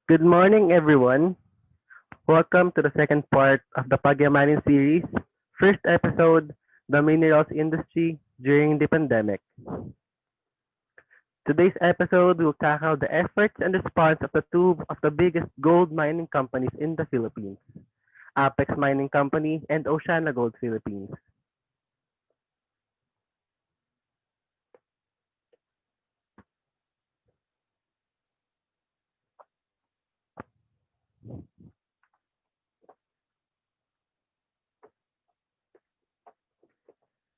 Good morning, everyone. Welcome to the second part of the PAGYAMANIN Series, first episode, The Minerals Industry During the Pandemic. Today's episode will tackle the efforts and response of the two of the biggest gold mining companies in the Philippines, Apex Mining Company and Oceana Gold Philippines.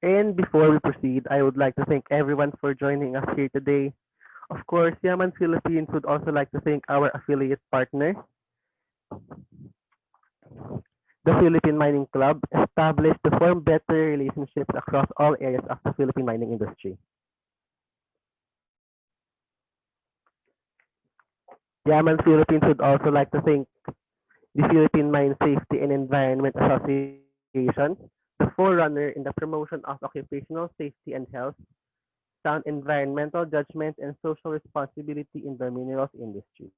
And before we proceed, I would like to thank everyone for joining us here today. Of course, Yaman Philippines would also like to thank our affiliate partner, the Philippine Mining Club, established to form better relationships across all areas of the Philippine mining industry. Yaman Philippines would also like to thank the Philippine Mine Safety and Environment Association, the forerunner in the promotion of occupational safety and health, sound environmental judgment, and social responsibility in the minerals industry.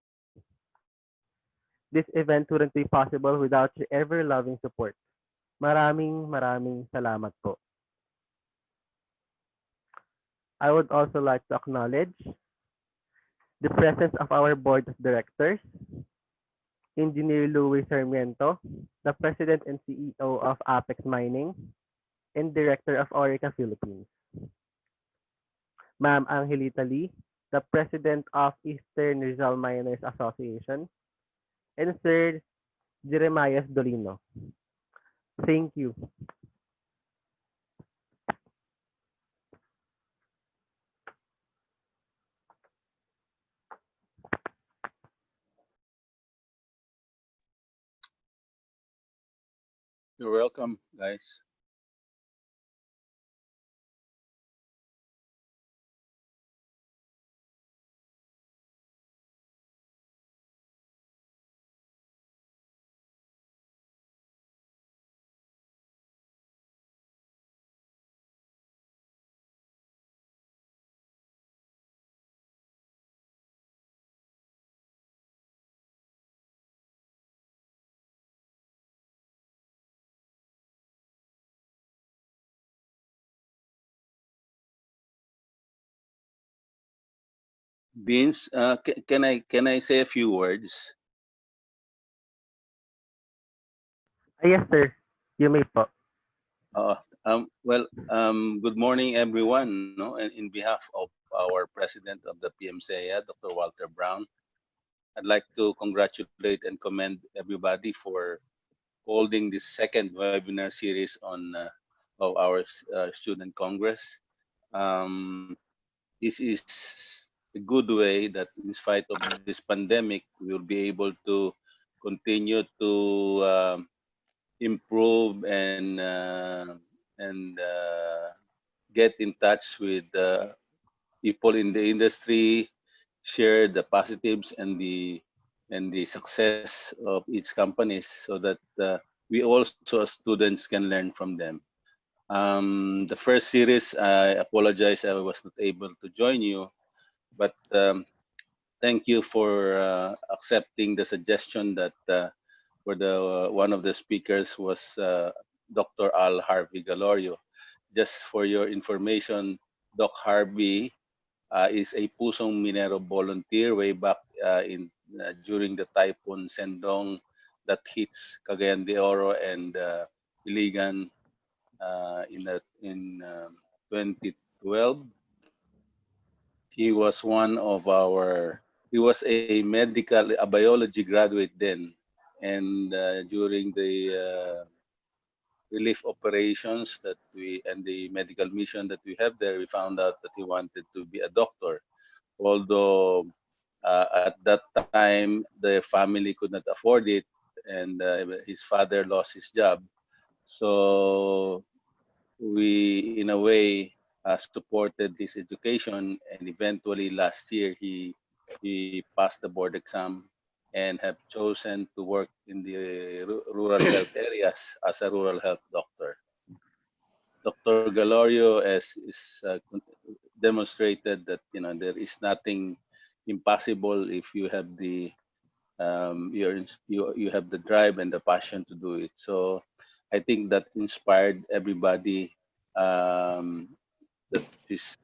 This event wouldn't be possible without your ever-loving support. Maraming salamat po. I would also like to acknowledge the presence of our board of directors, Engineer Louis Sarmiento, the President and CEO of Apex Mining and Director of Orica Philippines, Ma'am Angelita Lee, the President of Eastern Rizal Miners Association, and Sir Jeremias Dolino. Thank you. You're welcome, guys. Vince, can I say a few words? Yes, sir. You may po. Good morning, everyone. No, and in behalf of our president of the PMCEA, Dr. Walter Brown, I'd like to congratulate and commend everybody for holding this second webinar series on of our student congress. Um, this is a good way that, in spite of this pandemic, we will be able to continue to improve and get in touch with people in the industry, share the positives and the success of each companies, so that we also as students can learn from them. The first series, I apologize I was not able to join you, but thank you for accepting the suggestion that for the one of the speakers was Dr. Al Harvey Galorio. Just for your information, Doc Harvey is a Pusong Minero volunteer way back in during the Typhoon Sendong that hits Cagayan de Oro and Iligan in 2012. He was one of our. He was a biology graduate then, and during the relief operations that we and the medical mission that we have there, we found out that he wanted to be a doctor. Although at that time the family could not afford it, and his father lost his job, so we, in a way, supported his education, and eventually last year he passed the board exam and have chosen to work in the rural health areas as a rural health doctor. Dr. Galorio is demonstrated that there is nothing impossible if you have the you have the drive and the passion to do it. So I think that inspired everybody, that he's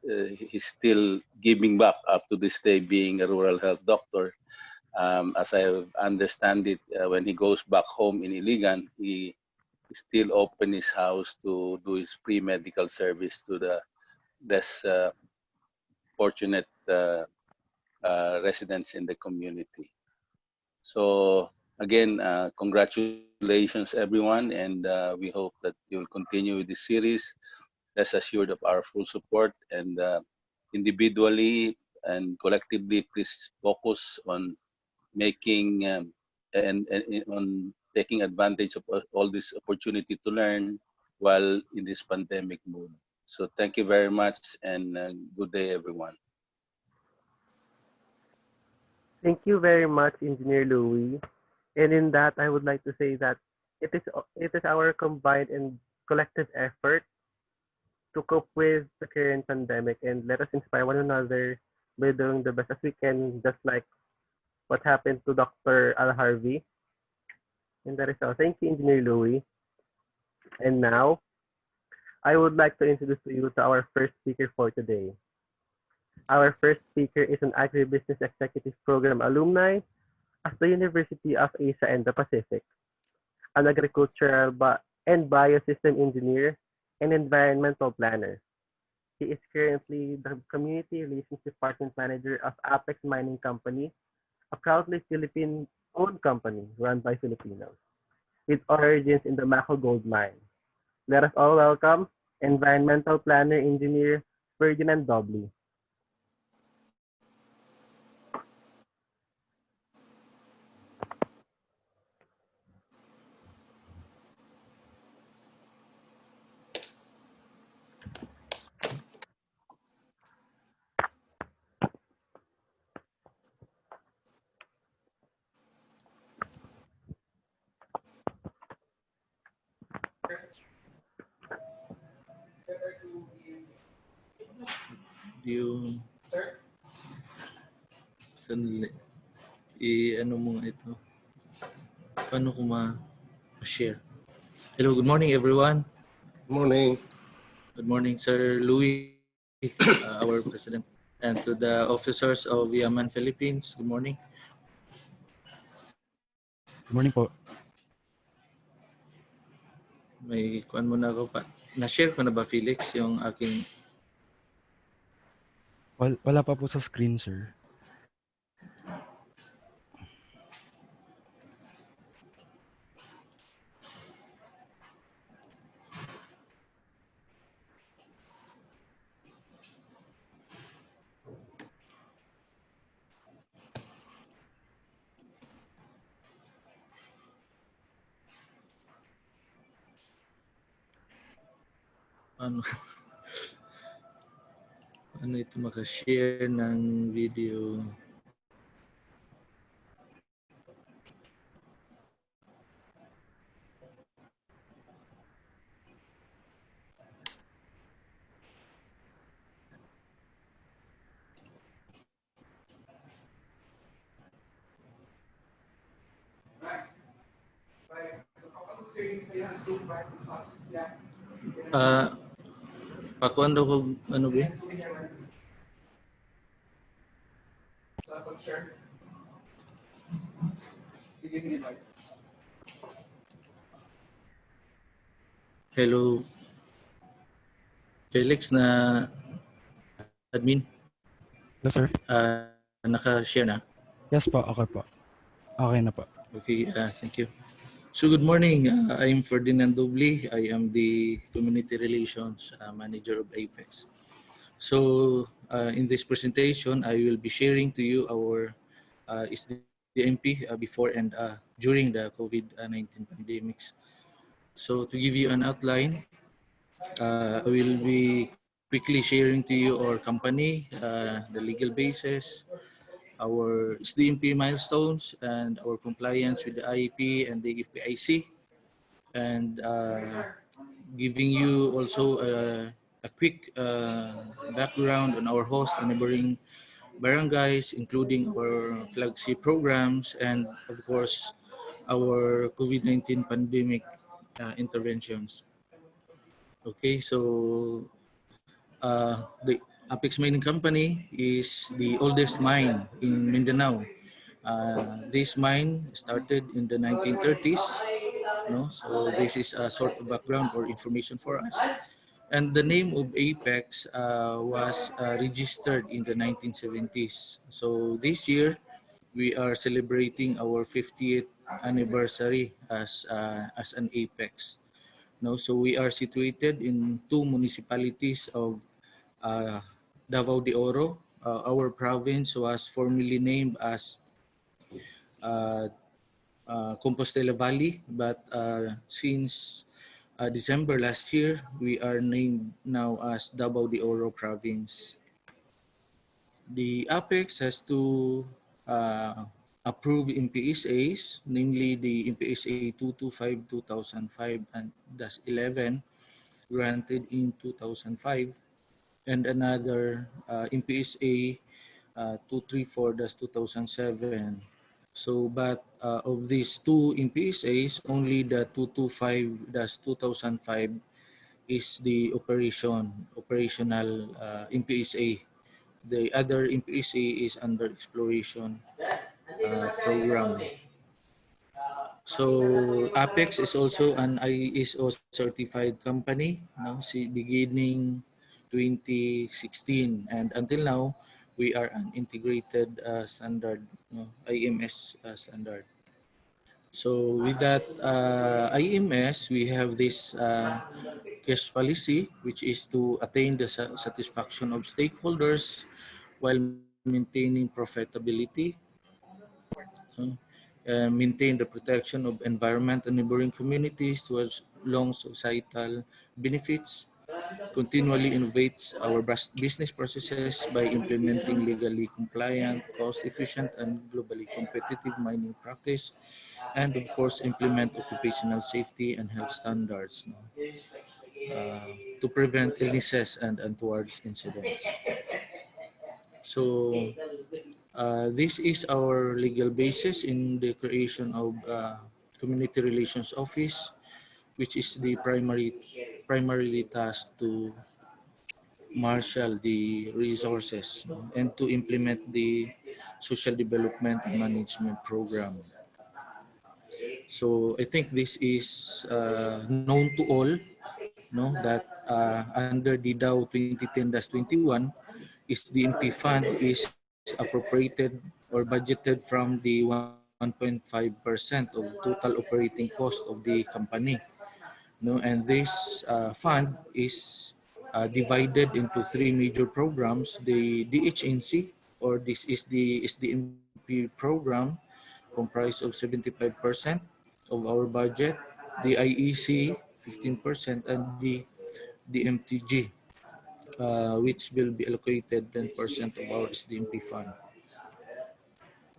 still giving back up to this day, being a rural health doctor. As I understand it, when he goes back home in Iligan, he still open his house to do his free medical service to the less fortunate residents in the community. So again, congratulations everyone, and we hope that you'll continue with this series. Rest assured of our full support, and individually and collectively, please focus on making and on taking advantage of all this opportunity to learn while in this pandemic mood. So thank you very much, and good day, everyone. Thank you very much, Engineer Louis. And in that, I would like to say that it is our combined and collective effort to cope with the current pandemic, and let us inspire one another by doing the best as we can, just like what happened to Dr. Al Harvey. And that is all. Thank you, Engineer Louis. And now, I would like to introduce to you to our first speaker for today. Our first speaker is an Agribusiness Executive Program alumni at the University of Asia and the Pacific, an agricultural and biosystem engineer and environmental planner. He is currently the Community Relations Department Manager of Apex Mining Company, a proudly Philippine-owned company run by Filipinos, with origins in the Mako Gold Mine. Let us all welcome Environmental Planner Engineer Ferdinand Dobley. Yung sandali. Ano mo ito? Paano ko ma-share? Hello, good morning everyone. Morning. Good morning, Sir Louis, our president, and to the officers of Yaman Philippines. Good morning. Good morning po. May kuan mo na ako pa. Na-share ko na ba, Felix, yung aking... Wala pa po sa screen, sir. Ano, ano ito makashare ng video? Pakuan daw ko, ano ba? Hello, Felix na admin. Hello, sir. Naka-share na? Yes po, okay po. Okay na po. Okay, thank you. So good morning. I'm Ferdinand Dobley. I am the Community Relations Manager of Apex. So in this presentation, I will be sharing to you our SDMP before and during the COVID-19 pandemics. So to give you an outline, I will be quickly sharing to you our company, the legal basis, our SDMP milestones, and our compliance with the IEP and the FPIC, and giving you also a quick background on our host and neighboring barangays, including our flagship programs, and of course, our COVID-19 pandemic interventions. Okay, so the Apex Mining Company is the oldest mine in Mindanao. This mine started in the 1930s. No, so this is a sort of background or information for us. And the name of Apex was registered in the 1970s. So this year, we are celebrating our 50th anniversary as an Apex. No, so we are situated in two municipalities of uh, Davao de Oro. Our province was formerly named as uh, Compostela Valley, but since December last year, we are named now as Davao de Oro Province. The Apex has two approved MPSAs, namely the MPSA 225-2005 and -11 granted in 2005, and another MPSA 234-2007. So, but of these two MPSAs, only the 225-2005 is the operational MPSA. The other MPSA is under exploration program. So Apex is also an ISO certified company, no, beginning 2016, and until now we are an integrated standard, no, IMS standard. So with that IMS, we have this cash policy, which is to attain the satisfaction of stakeholders while maintaining profitability, uh, maintain the protection of environment and neighboring communities towards long societal benefits, continually innovates our business processes by implementing legally compliant, cost-efficient, and globally competitive mining practice, and of course implement occupational safety and health standards, no, to prevent illnesses and untoward incidents. So this is our legal basis in the creation of Community Relations Office, which is the primarily tasked to marshal the resources, no, and to implement the social development and management program. So I think this is known to all, no, that under the DAO 2010-21 is the MP fund is appropriated or budgeted from the 1.5% of total operating cost of the company. No, and this fund is divided into three major programs: the DHNC, or this is the SDMP program, comprised of 75% of our budget, the IEC 15%, and the MTG, which will be allocated 10% of our SDMP fund.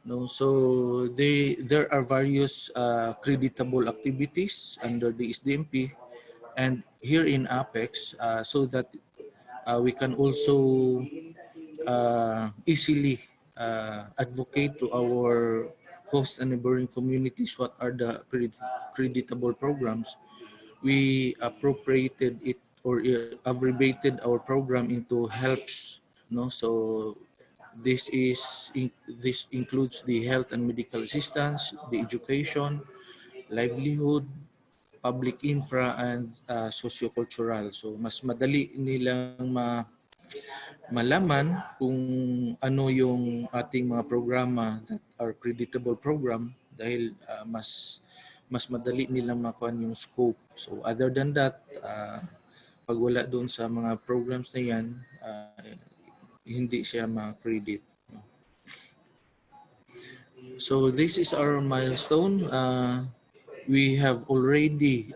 No, so there are various creditable activities under the SDMP and here in Apex, so that we can also easily advocate to our host and neighboring communities what are the creditable programs. We appropriated it or abbreviated our program into HELPS. No, so this includes the health and medical assistance, the education, livelihood, public infra, and sociocultural. So mas madali nilang malaman kung ano yung ating mga programa that are creditable program dahil mas madali nilang makuha yung scope. So other than that, pag wala doon sa mga programs na yan, hindi siya ma-credit. So this is our milestone. We have already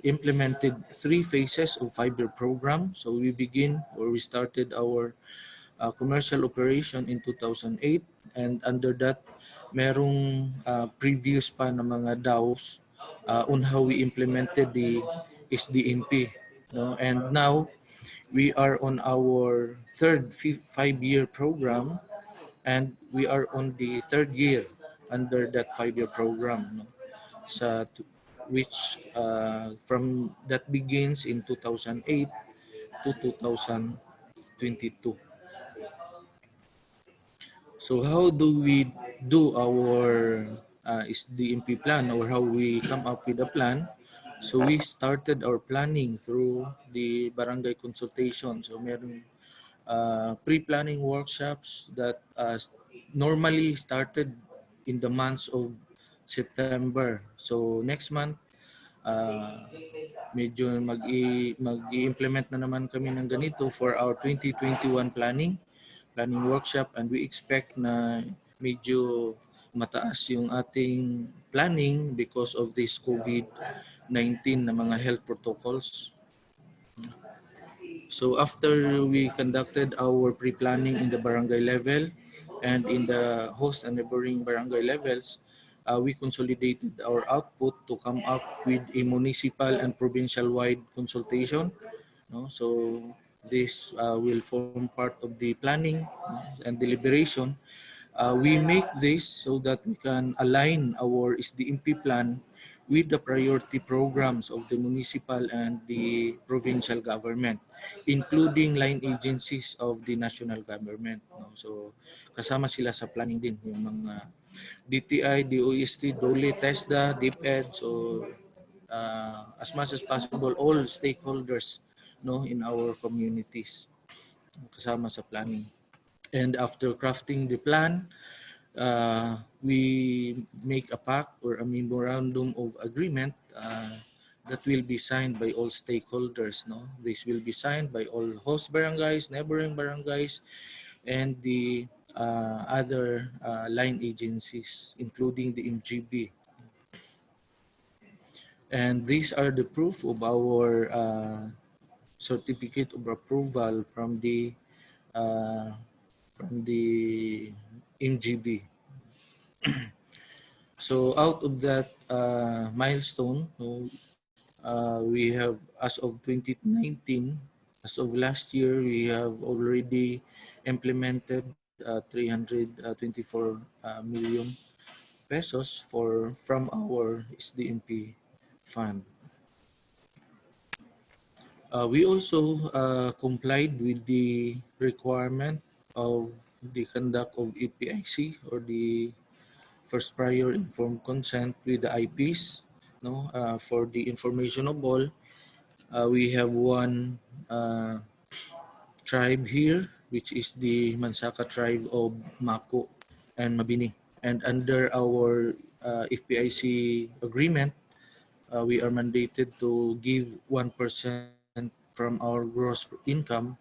implemented 3 phases of 5-year program. So we started our commercial operation in 2008, and under that, merong previous pa na mga DAOs on how we implemented the SDMP. No? And now, we are on our third 5-year program, and we are on the third year under that 5-year program, no? Which from that begins in 2008 to 2022. So how do we do our SDMP plan, or how we come up with a plan? So we started our planning through the barangay consultation. So meron pre-planning workshops that normally started in the months of September. So next month, uh, medyo mag-i-implement na naman kami ng ganito for our 2021 planning workshop, and we expect na medyo mataas yung ating planning because of this COVID-19 na mga health protocols. So after we conducted our pre-planning in the barangay level and in the host and neighboring barangay levels, we consolidated our output to come up with a municipal and provincial-wide consultation. No? So this will form part of the planning and deliberation. We make this so that we can align our SDMP plan with the priority programs of the municipal and the provincial government, including line agencies of the national government. No? So kasama sila sa planning din, yung mga DTI, DOST, DOLE, TESDA, DepEd. So as much as possible, all stakeholders, no, in our communities kasama sa planning. And after crafting the plan, we make a pact or a memorandum of agreement that will be signed by all stakeholders. No, this will be signed by all host barangays, neighboring barangays, and the other line agencies, including the MGB. And these are the proof of our certificate of approval from the MGB. So out of that milestone, we have, as of 2019, as of last year, we have already implemented 324 million pesos from our SDMP fund. We also complied with the requirement of the conduct of EPIC, or the first prior informed consent, with the IPs. No, for the information of all, we have one tribe here, which is the Mansaka tribe of Mako and Mabini. And under our FPIC agreement, we are mandated to give 1% from our gross income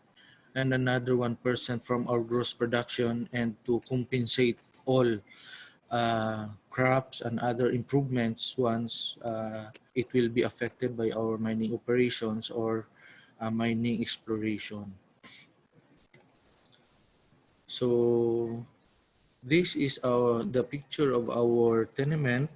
and another 1% from our gross production, and to compensate all crops and other improvements once it will be affected by our mining operations or mining exploration. So this is the picture of our tenement.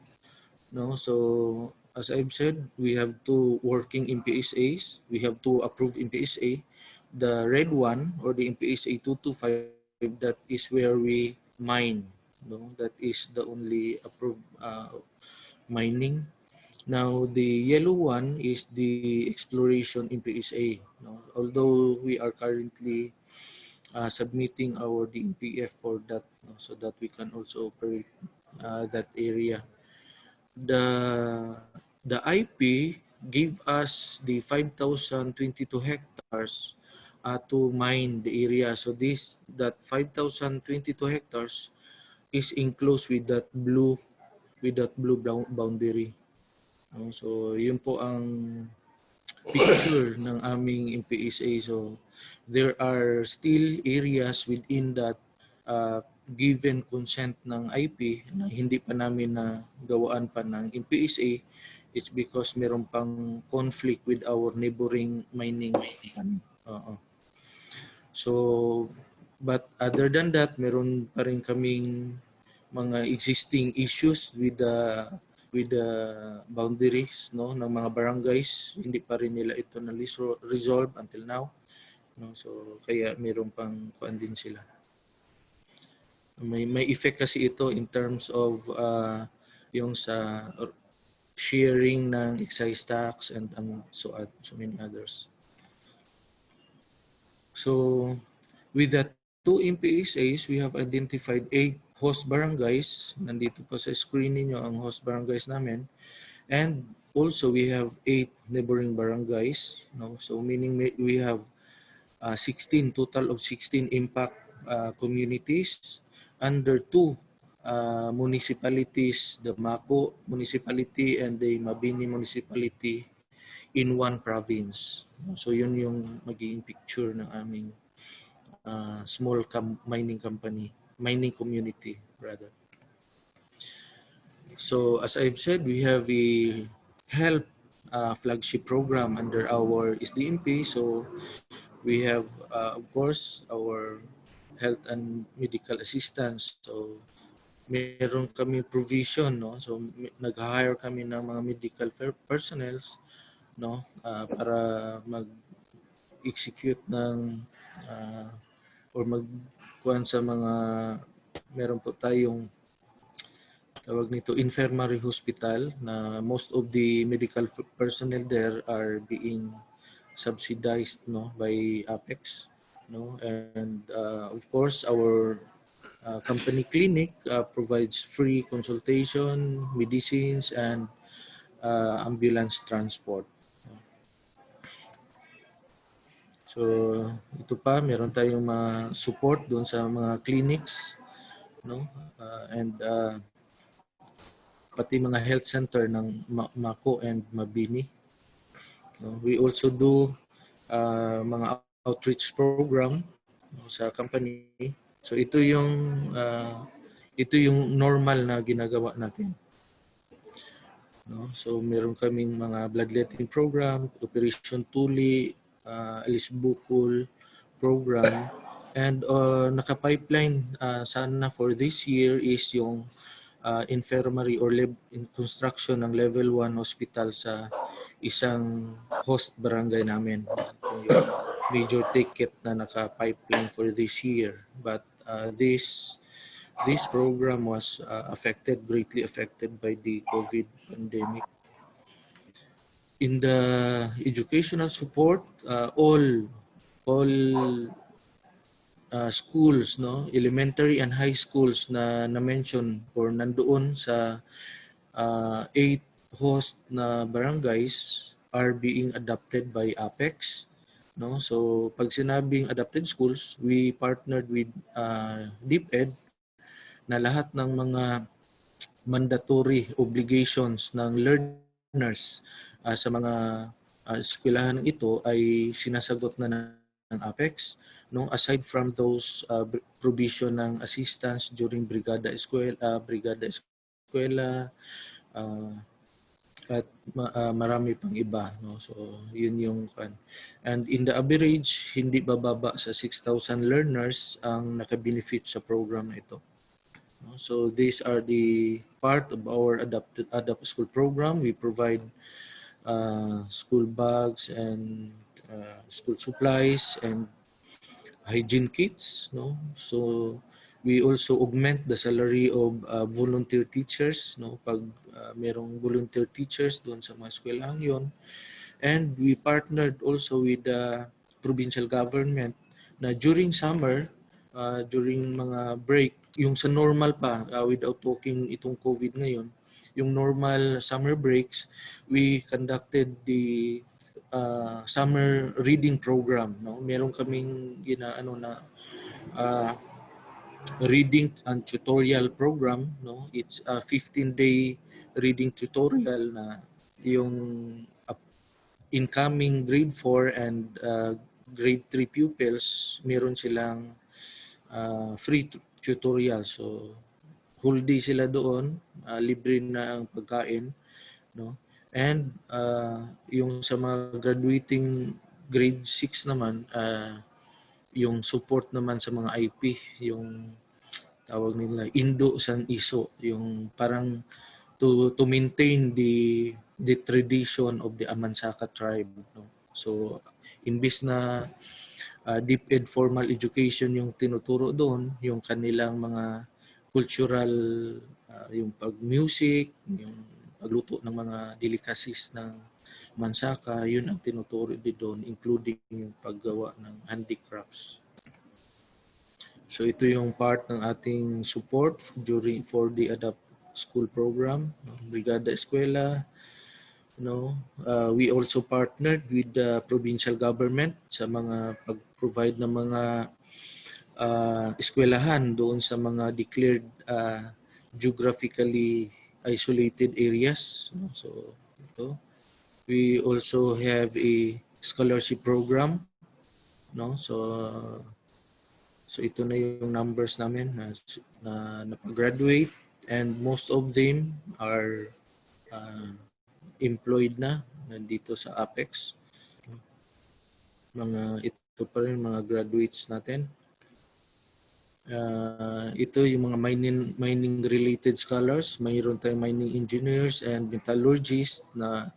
No, so as I've said, we have 2 working MPSAs. We have 2 approved MPSA. The red one, or the MPSA 225, that is where we mine. No, that is the only approved mining. Now the yellow one is the exploration MPSA. No, although we are currently submitting our DNPF for that, no, so that we can also operate that area. The IP gave us the 5,022 hectares to mine the area. So that 5,022 hectares is enclosed with that blue boundary. So yun po ang picture ng aming MPSA. So there are still areas within that given consent ng IP na hindi pa namin na gawaan pa ng MPSA. It's because meron pang conflict with our neighboring mining. So, but other than that, meron pa rin kaming mga existing issues with the boundaries, no, ng mga barangays. Hindi pa rin nila ito na resolve until now. No, so kaya meron pang kuan din sila. may effect kasi ito in terms of yung sa sharing ng excise tax and so many others. So with the 2 MPSAs, we have identified 8 host barangays. Nandito po sa screen niyo ang host barangays namin. And also we have 8 neighboring barangays. No? So meaning we have 16, total of 16 impact communities under 2 municipalities, the Mako municipality and the Mabini municipality in 1 province. So yun yung magiging picture ng aming small mining community rather. So as I've said, we have a health flagship program under our SDMP. So we have, of course, our health and medical assistance. So meron kami provision, no? So nag-hire kami ng mga medical personnels, no? Para mag-execute ng or magkuhan sa mga, meron po tayong tawag nito infirmary hospital na most of the medical personnel there are being subsidized, no, by Apex, no, and of course our company clinic provides free consultation, medicines, and ambulance transport. So ito pa, meron tayong support doon sa mga clinics, no, and pati mga health center ng Mako and Mabini. We also do mga outreach program sa company. So ito yung normal na ginagawa natin. No? So meron kaming mga bloodletting program, Operation Tuli, Alis Bukol program, and naka-pipeline sana for this year is yung infirmary or in construction ng level 1 hospital sa isang host barangay namin. Yung major ticket na naka-pipeline for this year. But this program was greatly affected by the COVID pandemic. In the educational support, all schools, no, elementary and high schools na na-mention or nandoon sa 8 host na barangays are being adopted by Apex, no. So pag sinabing adopted schools, we partnered with DepEd na lahat ng mga mandatory obligations ng learners sa mga eskwelahan ito ay sinasagot na ng Apex, no, aside from those provision ng assistance during brigada eskwela at marami pang iba, no. So yun yung and in the average hindi bababa sa 6,000 learners ang naka-benefit sa program na ito. So these are the part of our Adapt School program. We provide school bags and school supplies and hygiene kits, no. So we also augment the salary of volunteer teachers, no, pag merong volunteer teachers doon sa mga eskwelahan yon. And we partnered also with the provincial government na during summer, during mga break, yung sa normal pa, without talking itong COVID ngayon, yung normal summer breaks, we conducted the summer reading program, no. Meron kaming reading and tutorial program, no. It's a 15-day reading tutorial na yung incoming grade 4 and grade 3 pupils, meron silang free tutorial. So whole day sila doon, libre na ang pagkain, no. And yung sa mga graduating grade 6 naman, yung support naman sa mga IP, yung tawag nila Indo San Iso, yung parang to maintain the tradition of the Amansaka tribe, no. So imbis na deep ed formal education yung tinuturo doon, yung kanilang mga cultural, yung pag-music, yung pagluto ng mga delicacies ng mansaka, yun ang tinuturo din doon, including yung paggawa ng handicrafts. So ito yung part ng ating support for the ADAPT school program, Brigada Eskwela. We also partnered with the provincial government sa mga pag-provide ng mga eskwelahan doon sa mga declared geographically isolated areas. So ito. We also have a scholarship program. So ito na yung numbers namin na napag-graduate, and most of them are employed na nandito sa Apex. Ito pa rin mga graduates natin. Ito yung mga mining related scholars. Mayroon tayong mining engineers and metallurgists na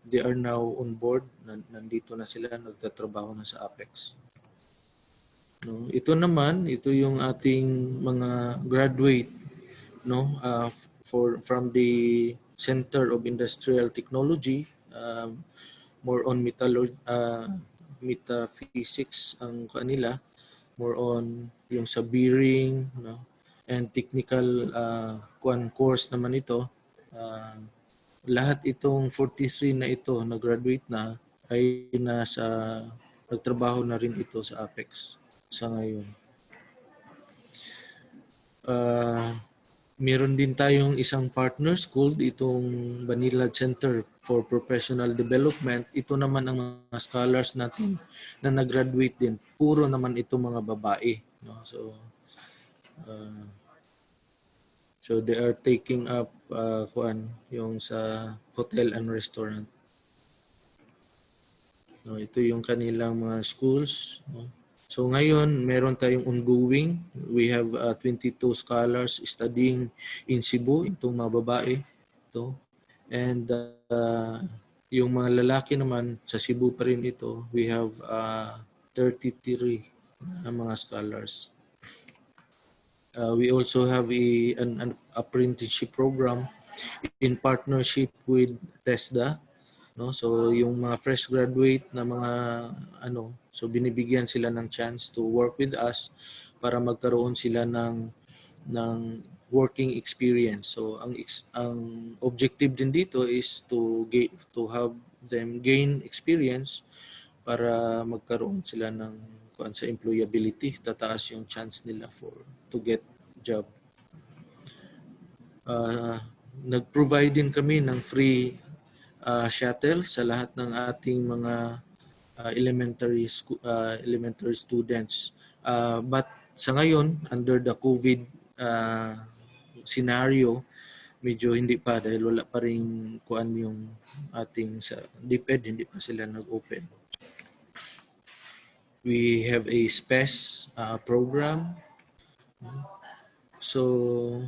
they are now on board. Nandito na sila, nagtatrabaho na sa Apex. Ito naman, ito yung ating mga graduate from the Center of Industrial Technology, more on metaphysics ang kanila, more on yung sa bearing, and technical course naman ito. Lahat itong 43 na ito na graduate na ay nagtrabaho na rin ito sa Apex sa ngayon. Meron din tayong isang partner school, itong Manila Center for Professional Development. Ito naman ang mga scholars natin na nag-graduate din. Puro naman ito mga babae. So they are taking up yung sa hotel and restaurant. Ito yung kanilang mga schools. So ngayon, meron tayong ongoing. We have 22 scholars studying in Cebu, itong mga babae. Ito. And yung mga lalaki naman, sa Cebu pa rin ito, we have 33 na mga scholars. We also have an apprenticeship program in partnership with TESDA. So yung mga fresh graduate na mga so binibigyan sila ng chance to work with us para magkaroon sila ng working experience. So ang objective din dito is to have them gain experience para magkaroon sila ng sa employability, tataas yung chance nila to get job. Nag-provide din kami ng free shuttle sa lahat ng ating mga elementary students. But sa ngayon, under the COVID scenario, medyo hindi pa dahil wala pa rin yung ating sa DepEd, hindi pa sila nag-open. We have a SPES program. So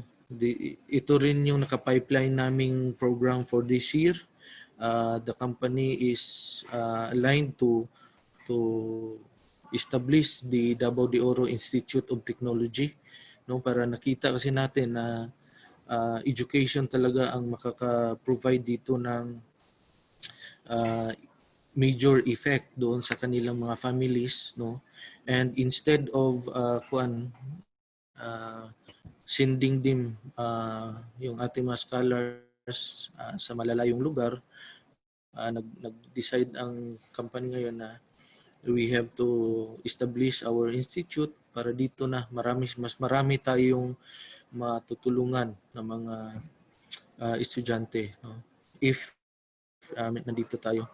ito rin yung naka-pipeline naming program for this year. The company is aligned to establish the Davao de Oro Institute of Technology, para nakita kasi natin na education talaga ang makaka-provide dito ng major effect doon sa kanilang mga families, and instead of sending them yung ating mga scholars sa malalayong lugar, nag-decide ang company ngayon na we have to establish our institute para dito na mas marami tayong matutulungan ng mga estudyante, if nandito tayo.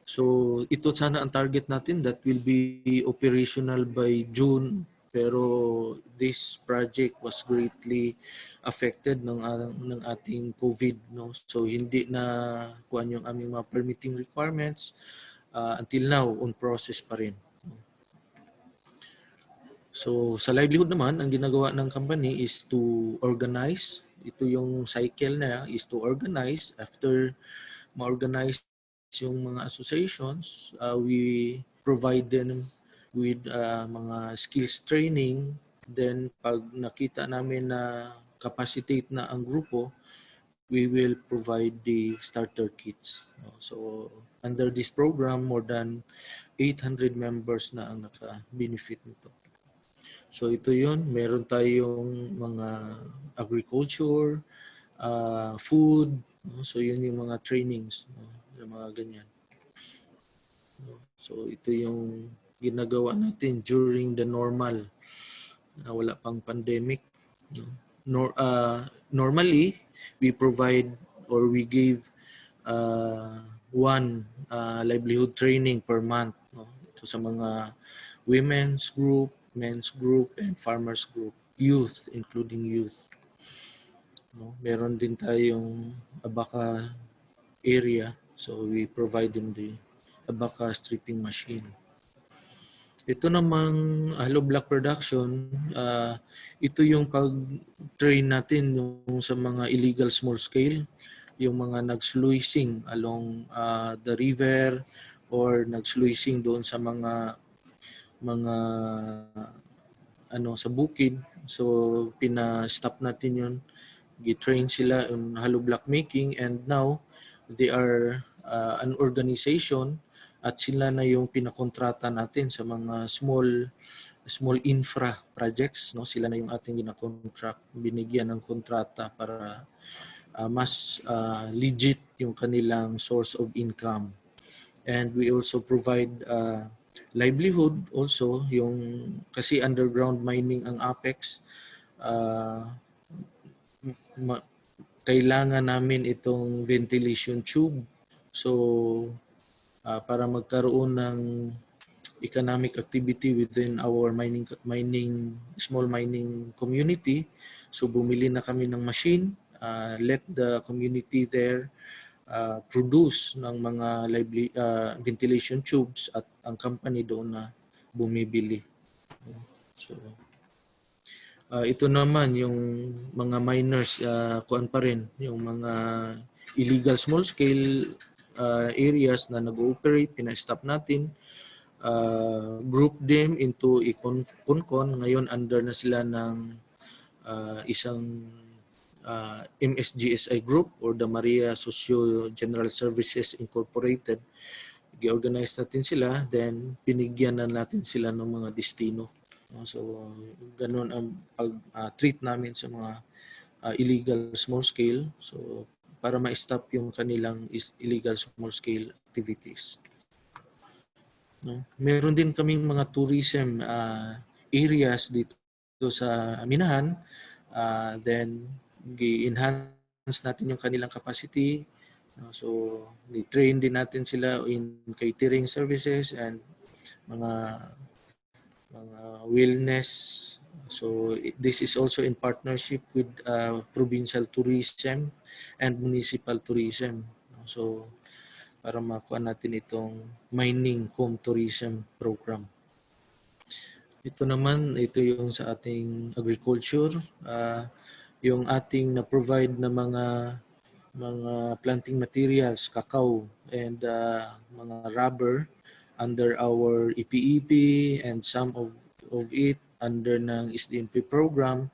So ito sana ang target natin that will be operational by June, pero this project was greatly affected ng ating COVID, so hindi na yung aming mga permitting requirements. Until now, on process pa rin. So sa livelihood naman, ang ginagawa ng company is to organize. Ito yung cycle na is to organize. After ma-organize yung mga associations, we provide them with mga skills training. Then pag nakita namin na capacitate na ang grupo, we will provide the starter kits. No? So under this program, more than 800 members na ang naka-benefit nito. So ito yun, meron tayong mga agriculture, food, no? So yun yung mga trainings, no? Yung mga ganyan. No? So ito yung ginagawa natin during the normal na wala pang pandemic. No? Normally, we provide or we give one livelihood training per month. No? Ito sa mga women's group, men's group, and farmers group. Youth, including youth. No? Meron din tayong abaca area. So we provide them the abaca stripping machine. Ito namang hollow block production, ito yung pag-train natin yung sa mga illegal small scale, yung mga nag-sluicing along the river or nag-sluicing doon sa mga sa bukid. So pina-stop natin yun. Gi-train sila in hollow block making, and now they are an organization at sila na yung pinakontrata natin sa mga small infra projects, no? Sila na yung ating gina-contract, binigyan ng kontrata para mas legit yung kanilang source of income. And we also provide livelihood also, yung kasi underground mining ang Apex, kailangan namin itong ventilation tube. So para magkaroon ng economic activity within our small mining community, so bumili na kami ng machine, let the community there produce ng mga ventilation tubes at ang company doon na bumibili. So ito naman yung mga miners, kuan pa rin, yung mga illegal small scale areas na nag-ooperate, pina-stop natin, group them into a CONCON. Ngayon under na sila ng isang MSGSI group or the Maria Socio General Services Incorporated. Gi-organize natin sila, then binigyan na natin sila ng mga destino. So ganun ang pag-treat namin sa mga illegal small scale, so para ma-stop yung kanilang illegal small scale activities. No? Meron din kaming mga tourism areas dito sa Minahan, then gi-enhance natin yung kanilang capacity. So ni-train din natin sila in catering services and mga wellness. So this is also in partnership with provincial tourism and municipal tourism. So para makuha natin itong mining com tourism program. Ito naman, ito yung sa ating agriculture, yung ating na-provide na mga planting materials, cacao and mga rubber under our EPEP, and some of it under ng SDMP program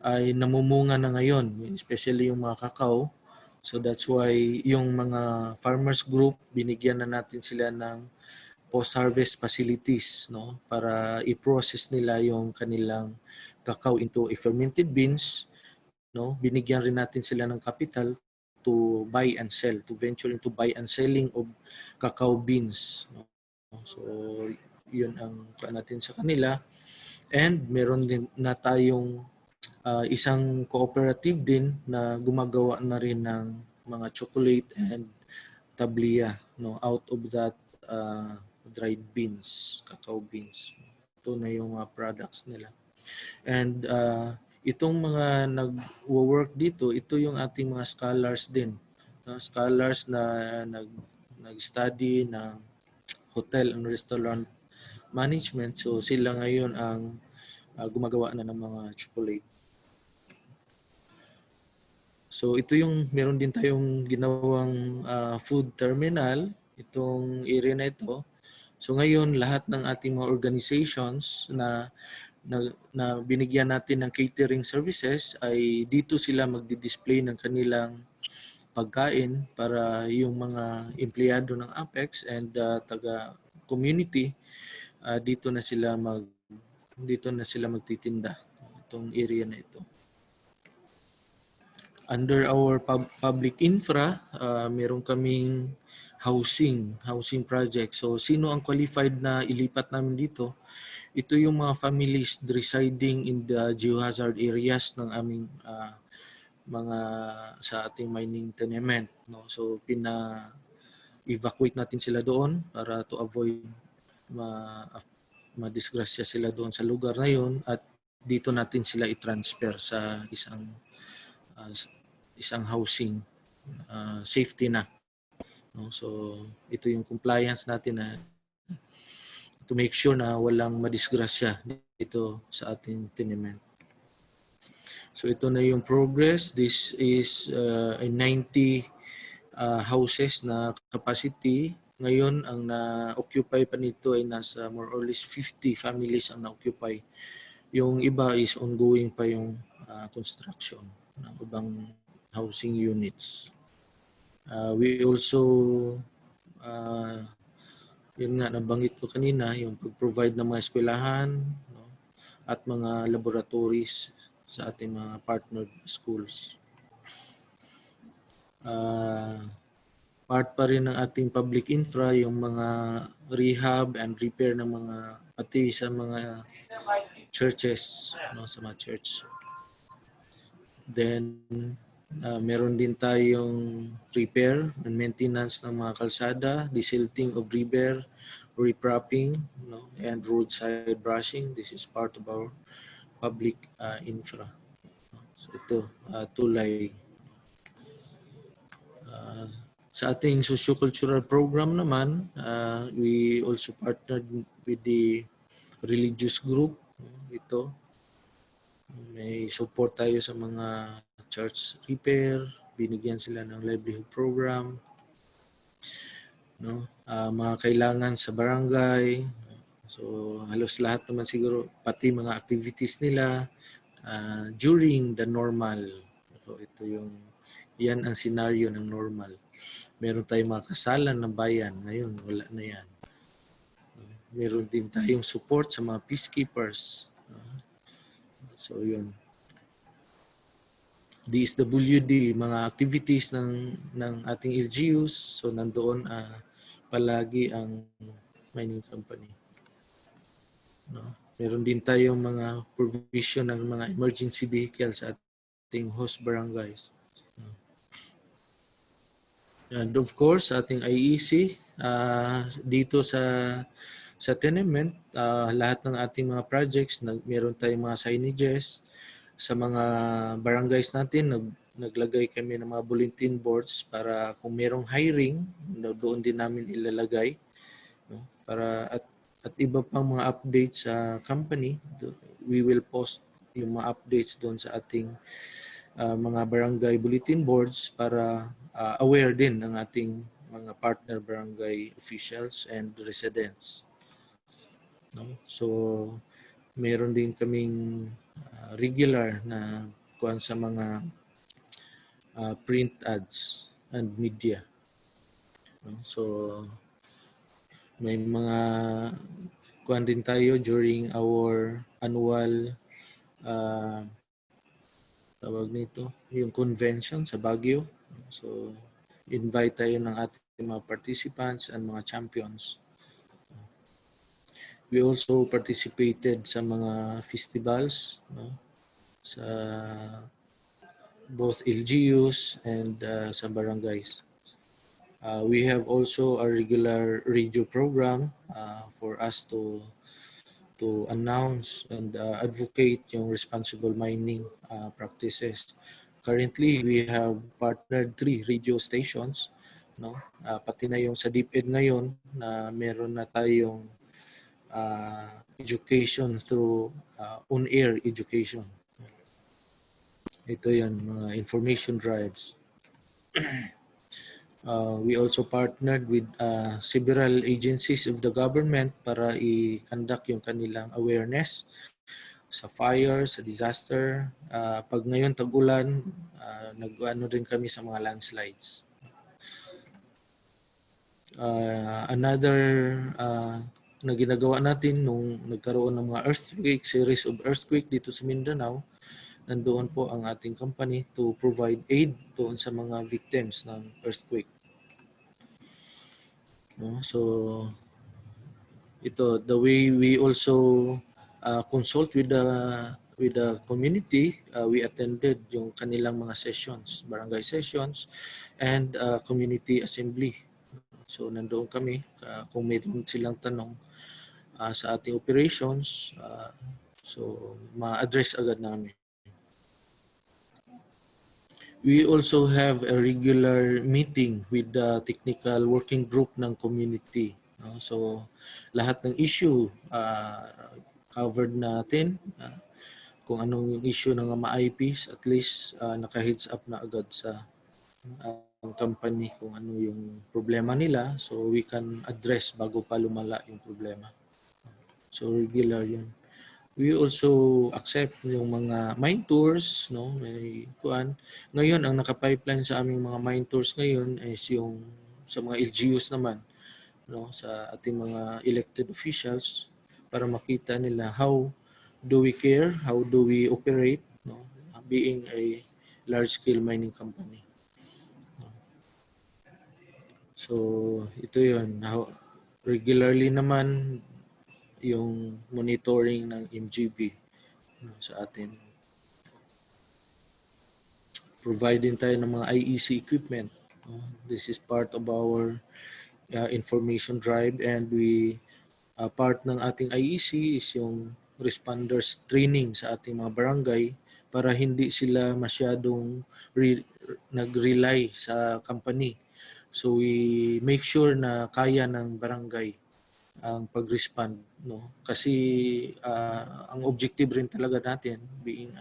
ay namumunga na ngayon, especially yung mga cacao. So that's why yung mga farmers group, binigyan na natin sila ng post-harvest facilities, no, para i-process nila yung kanilang cacao into a fermented beans, no. Binigyan rin natin sila ng capital to buy and sell, to venture into buy and selling of cacao beans, no. So yun ang natin sa kanila. And meron din na tayong isang cooperative din na gumagawa na rin ng mga chocolate and tablia, no, out of that dried beans, cacao beans. Ito na yung mga products nila. And itong mga nag-work dito, ito yung ating mga scholars din. Scholars na nag-study ng hotel and restaurant management. So sila ngayon ang gumagawa na ng mga chocolate. So ito yung meron din tayong ginawang food terminal, itong area na ito. So ngayon, lahat ng ating mga organizations na binigyan natin ng catering services ay dito sila magdi-display ng kanilang pagkain para yung mga empleyado ng Apex and taga-community dito na sila magtitinda itong area na ito. Under our public infra, meron kaming housing project. So sino ang qualified na ilipat namin dito? Ito yung mga families residing in the geohazard areas ng aming mga sa ating mining tenement, no? So evacuate natin sila doon para to avoid madisgrasya sila doon sa lugar na yon, at dito natin sila i-transfer sa isang housing safety na, no? So ito yung compliance natin na to make sure na walang madisgrasya dito sa ating tenement. So ito na yung progress. This is a 90 houses na capacity. Ngayon, ang na-occupy pa nito ay nasa more or less 50 families ang na-occupy. Yung iba is ongoing pa yung construction ng ibang housing units. We also, yun nga, nabanggit ko kanina, yung pag-provide ng mga eskwelahan, no, at mga laboratories sa ating mga partner schools. Part pa rin ng ating public infra yung mga rehab and repair ng mga pati sa mga churches, no, sa mga church. Then meron din tayong repair and maintenance ng mga kalsada, desilting of river, repropping, no, and roadside brushing. This is part of our public infra. So ito, tulay. Sa ating socio-cultural program naman, we also partnered with the religious group. Ito, may support tayo sa mga church repair, binigyan sila ng livelihood program, no? Mga kailangan sa barangay. So halos lahat naman siguro, pati mga activities nila during the normal. So ito yan ang scenario ng normal. Meron tayong mga kasalan ng bayan. Ngayon, wala na yan. Meron din tayong support sa mga peacekeepers. So, yun. DSWD, mga activities ng ating LGUs. So, nandoon palagi ang mining company. No? Meron din tayong mga provision ng mga emergency vehicles sa ating host barangays. And of course, ating IEC, dito sa tenement, lahat ng ating mga projects, meron tayong mga signages sa mga barangays natin. Naglagay kami ng mga bulletin boards para kung merong hiring, doon din namin ilalagay. No? Para at iba pang mga updates sa company, we will post yung mga updates doon sa ating mga barangay bulletin boards para aware din ng ating mga partner barangay officials and residents. No? So, meron din kaming regular na kuwan sa mga print ads and media. No? So, may mga kuwan din tayo during our annual tawag nito, yung convention sa Baguio. So, invite tayo ng ating mga participants and mga champions. We also participated sa mga festivals, no, sa both LGUs and sa barangays. We have also a regular radio program for us to announce and advocate yung responsible mining practices. Currently, we have partnered 3 radio stations, no? Pati na yung sa DepEd ngayon na meron na tayong education through on-air education. Ito yan, mga information drives. We also partnered with several agencies of the government para i-conduct yung kanilang awareness sa fire, sa disaster. Pag ngayon tag-ulan, nag-ano din kami sa mga landslides. Another na ginagawa natin nung nagkaroon ng mga earthquake, series of earthquake dito sa Mindanao, nandoon po ang ating company to provide aid doon sa mga victims ng earthquake. No? So, ito, the way we also consult with the community, we attended yung kanilang mga sessions, barangay sessions, and community assembly. So, nandoon kami. Kung mayroon silang tanong sa ating operations, so ma-address agad namin. We also have a regular meeting with the technical working group ng community. No? So, lahat ng issue covered natin. Kung anong yung issue ng mga IPs, at least naka-heads up na agad sa ang company kung ano yung problema nila. So, we can address bago pa lumala yung problema. So, regular yun. We also accept yung mga mine tours, no? May kuan. Ngayon ang naka-pipeline sa aming mga mine tours ngayon is yung sa mga LGUs naman, no? Sa ating mga elected officials para makita nila how do we care, how do we operate, no? Being a large scale mining company. So, ito 'yun. Regularly naman yung monitoring ng MGB sa atin. Providing tayo ng mga IEC equipment. This is part of our information drive, and we part ng ating IEC is yung responders training sa ating mga barangay para hindi sila masyadong nag-rely sa company. So we make sure na kaya ng barangay ang pag-respond, no? Kasi ang objective rin talaga natin being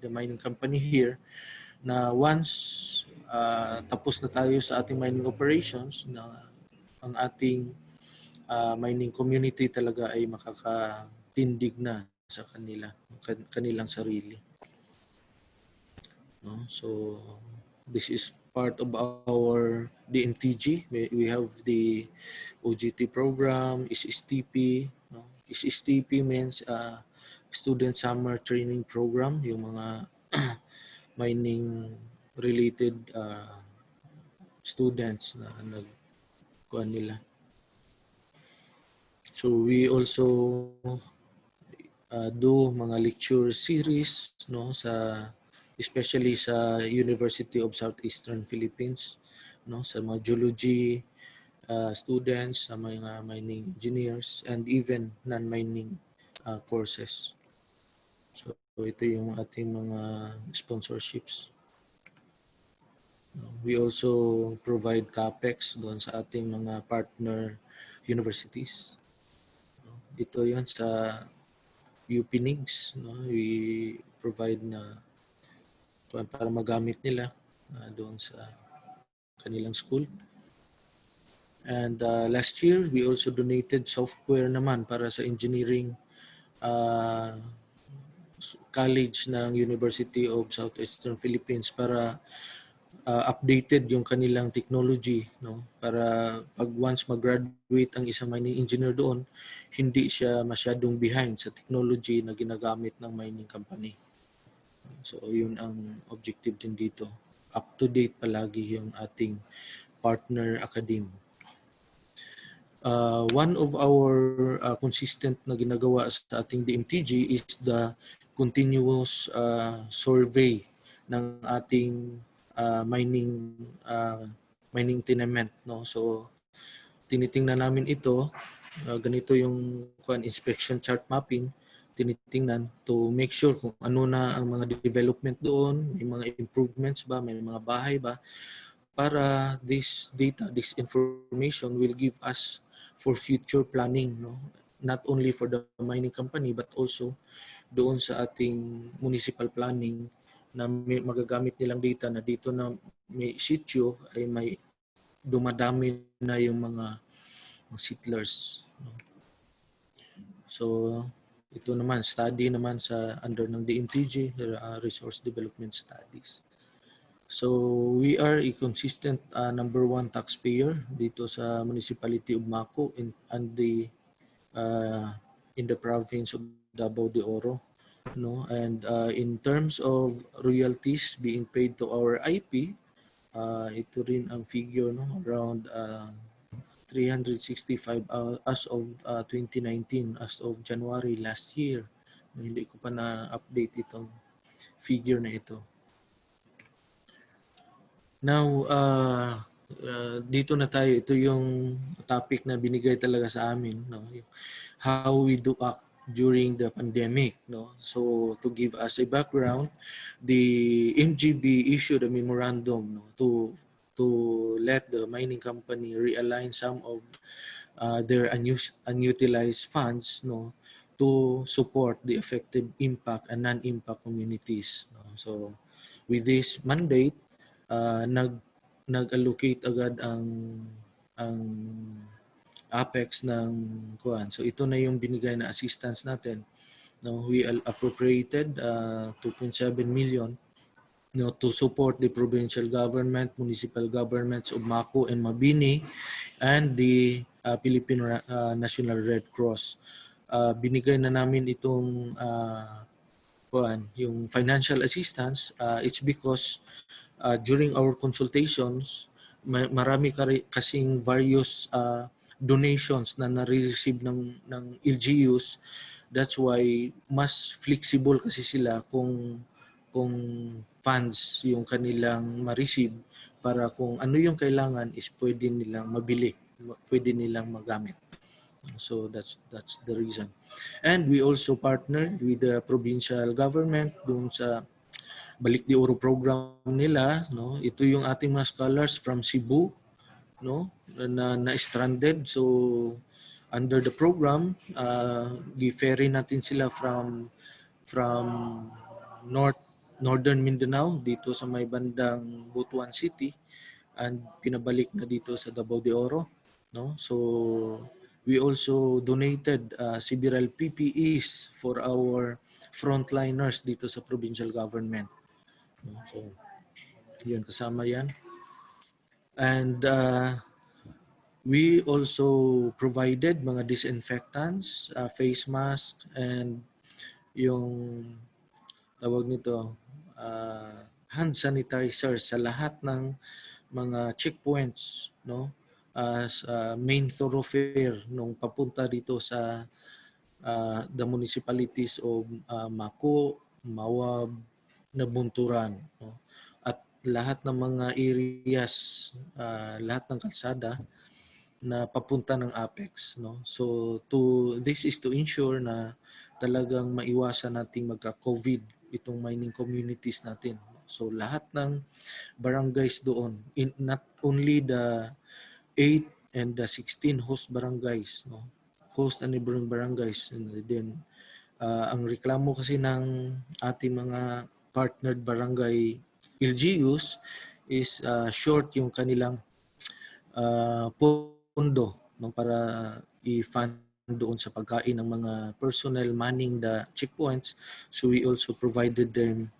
the mining company here na once tapos na tayo sa ating mining operations, na ang ating mining community talaga ay makakatindig na sa kanilang sarili, no? So this is part of our DMTG. We have the OGT program, SSTP. No? SSTP means Student Summer Training Program, yung mga mining related students na nagkuhan nila. So we also do mga lecture series, no, especially sa University of Southeastern Philippines, no, sa mga geology students, sa mga mining engineers, and even non-mining courses. So ito yung ating mga sponsorships. We also provide CAPEX doon sa ating mga partner universities. Ito yan sa UPNIGS. No? We provide na para magamit nila doon sa kanilang school. And last year, we also donated software naman para sa engineering college ng University of Southeastern Philippines para updated yung kanilang technology, no? Para pag once mag-graduate ang isang mining engineer doon, hindi siya masyadong behind sa technology na ginagamit ng mining company. So yun ang objective din dito. Up to date palagi yung ating partner academy. One of our consistent na ginagawa sa ating DMTG is the continuous survey ng ating mining tenement, no? So tinitingnan namin ito, ganito yung inspection chart mapping, tinitingnan to make sure kung ano na ang mga development doon, may mga improvements ba, may mga bahay ba, para this data, this information will give us for future planning, no? Not only for the mining company but also doon sa ating municipal planning na may magagamit nilang data na dito na may sitio ay may dumadami na yung mga settlers. No? So, ito naman, study naman sa under ng DMTG, Resource Development Studies. So, we are a consistent number one taxpayer dito sa Municipality of Maco and in the province of Davao de Oro. No? And in terms of royalties being paid to our IP, ito rin ang figure, no? Around 365 as of 2019, as of January last year. Hindi ko pa na-update itong figure na ito. Now, dito na tayo. Ito yung topic na binigay talaga sa amin. No? How we do act during the pandemic. No? So, to give us a background, the MGB issued a memorandum, no, to let the mining company realign some of their unutilized funds, no, to support the effective impact and non-impact communities. No? So, with this mandate, nag-allocate agad ang Apex ng kuan. So ito na yung binigay na assistance natin. No, we appropriated 2.7 million, no, to support the provincial government, municipal governments of Maco and Mabini, and the Philippine National Red Cross. Binigay na namin itong yung financial assistance. It's because during our consultations, marami kasing various donations na na-receive ng LGUs. That's why mas flexible kasi sila kung funds yung kanilang ma-receive para kung ano yung kailangan is pwede nilang mabili, pwede nilang magamit. So that's the reason. And we also partnered with the provincial government doon sa Balik di Oro program nila, no? Ito yung ating mga scholars from Cebu, no? Na stranded. So under the program, gi-ferry natin sila from northern Mindanao dito sa may bandang Butuan City and pinabalik na dito sa Davao de Oro, no? So we also donated several PPEs for our frontliners dito sa provincial government. So, yun, kasama yan. And we also provided mga disinfectants, face mask, and yung tawag nito, hand sanitizer sa lahat ng mga checkpoints, no? As main thoroughfare nung papunta dito sa the municipalities of Maco, Mawab, Nabunturan, no? At lahat ng mga areas, lahat ng kalsada na papunta ng Apex, no? So this is to ensure na talagang maiwasan nating magka-COVID itong mining communities natin. So lahat ng barangays doon, not only the 8 and the 16 host barangays, no? Host and neighboring barangays, and then ang reklamo kasi ng ating mga partnered barangay LGUs is short yung kanilang pondo, no, para i-fund doon sa pagkain ng mga personnel manning the checkpoints. So we also provided them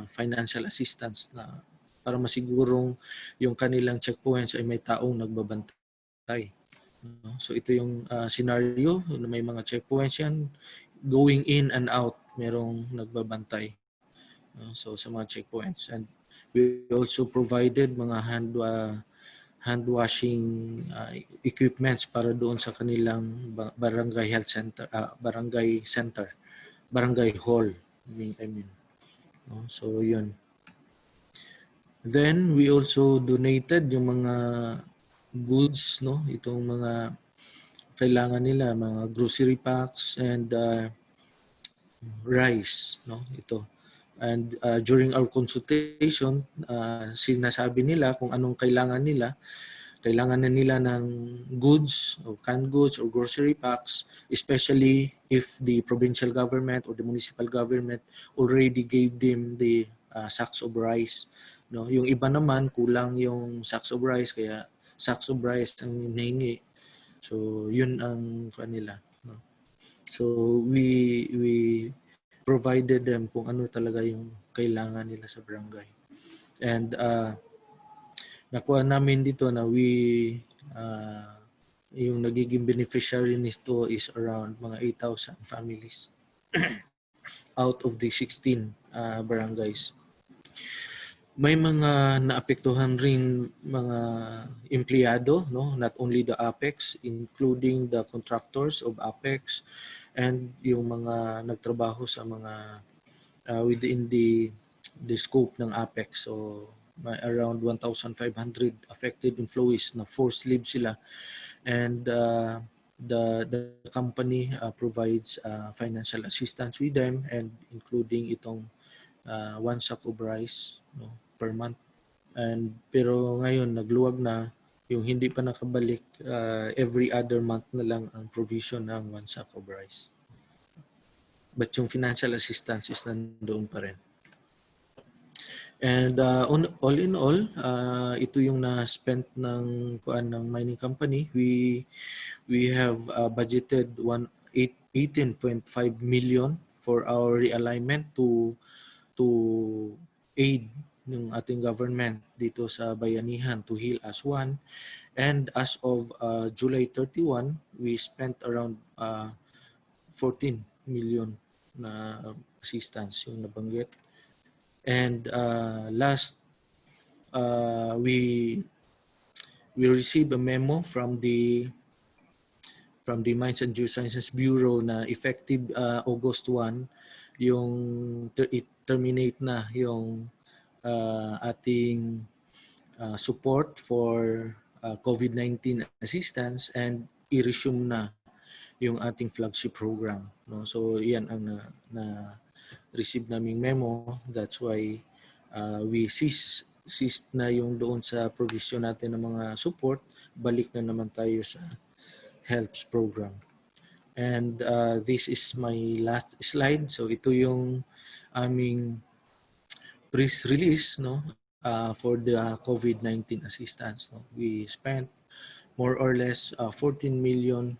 financial assistance na para masigurong yung kanilang checkpoints ay may taong nagbabantay. No? So ito yung scenario na may mga checkpoints yan, going in and out, merong nagbabantay. So sa mga checkpoints. And we also provided mga hand washing equipments para doon sa kanilang barangay health center, barangay hall, I mean. No? So yun. Then we also donated yung mga goods, no, itong mga kailangan nila, mga grocery packs and rice, no, ito. And during our consultation, sinasabi nila kung anong kailangan nila. Kailangan na nila ng goods or canned goods or grocery packs, especially if the provincial government or the municipal government already gave them the sacks of rice. No, yung iba naman kulang yung sacks of rice kaya sacks of rice ang hinihingi. So yun ang kanila. No? So we provided them kung ano talaga yung kailangan nila sa barangay. And nakuha namin dito na yung nagiging beneficiary nito is around mga 8,000 families out of the 16 barangays. May mga naapektuhan ring mga empleyado, no? Not only the APEX, including the contractors of APEX and yung mga nagtrabaho sa mga within the scope ng APEX. So may around 1,500 affected employees na forced leave sila, and the company provides financial assistance with them, and including itong one sack of rice, no, per month. And pero ngayon nagluwag na, yung hindi pa nakabalik, every other month na lang ang provision ng one sack of rice. But yung financial assistance is nandoon pa rin. And all in all, ito yung na-spent ng mining company. We have budgeted 18.5 million for our realignment to aid ng ating government dito sa bayanihan, to heal as one. And as of July 31, we spent around 14 million na assistance yung nabanggit. And last, we received a memo from the Mines and Geosciences Bureau na effective August 1, yung terminate na yung ating support for COVID-19 assistance, and i-resume na yung ating flagship program. No? So yan ang na-receive naming memo. That's why we ceased na yung doon sa provision natin ng mga support. Balik na naman tayo sa helps program. And this is my last slide. So ito yung aming press release, no, for the COVID-19 assistance. No. We spent more or less 14 million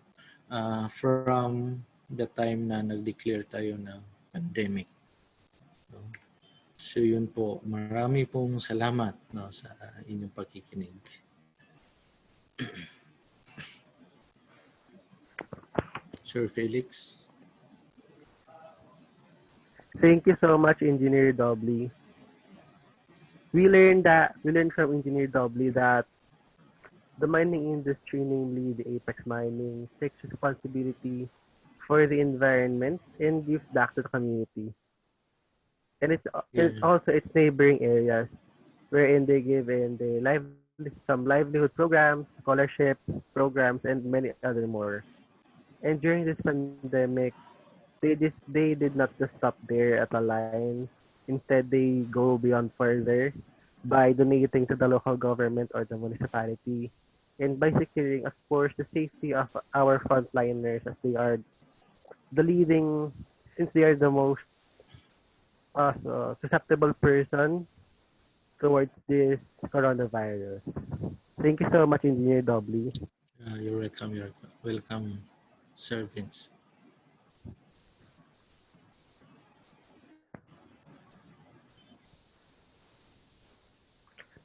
from the time na nag-declare tayo ng pandemic. No. So yun po, marami pong salamat, no, sa inyong pakikinig. Sir Felix. Thank you so much, Engineer Dobley. We learned from Engineer Dobley that the mining industry, namely the apex mining, takes responsibility for the environment and gives back to the community. And it's also its neighboring areas, wherein they give in some livelihood programs, scholarships, programs, and many other more. And during this pandemic, they did not just stop there at a line. Instead, they go beyond further by donating to the local government or the municipality, and by securing, of course, the safety of our frontliners, as they are since they are the most susceptible person towards this coronavirus. Thank you so much, Engineer Dobley. You're welcome. You're welcome, Sir Vince.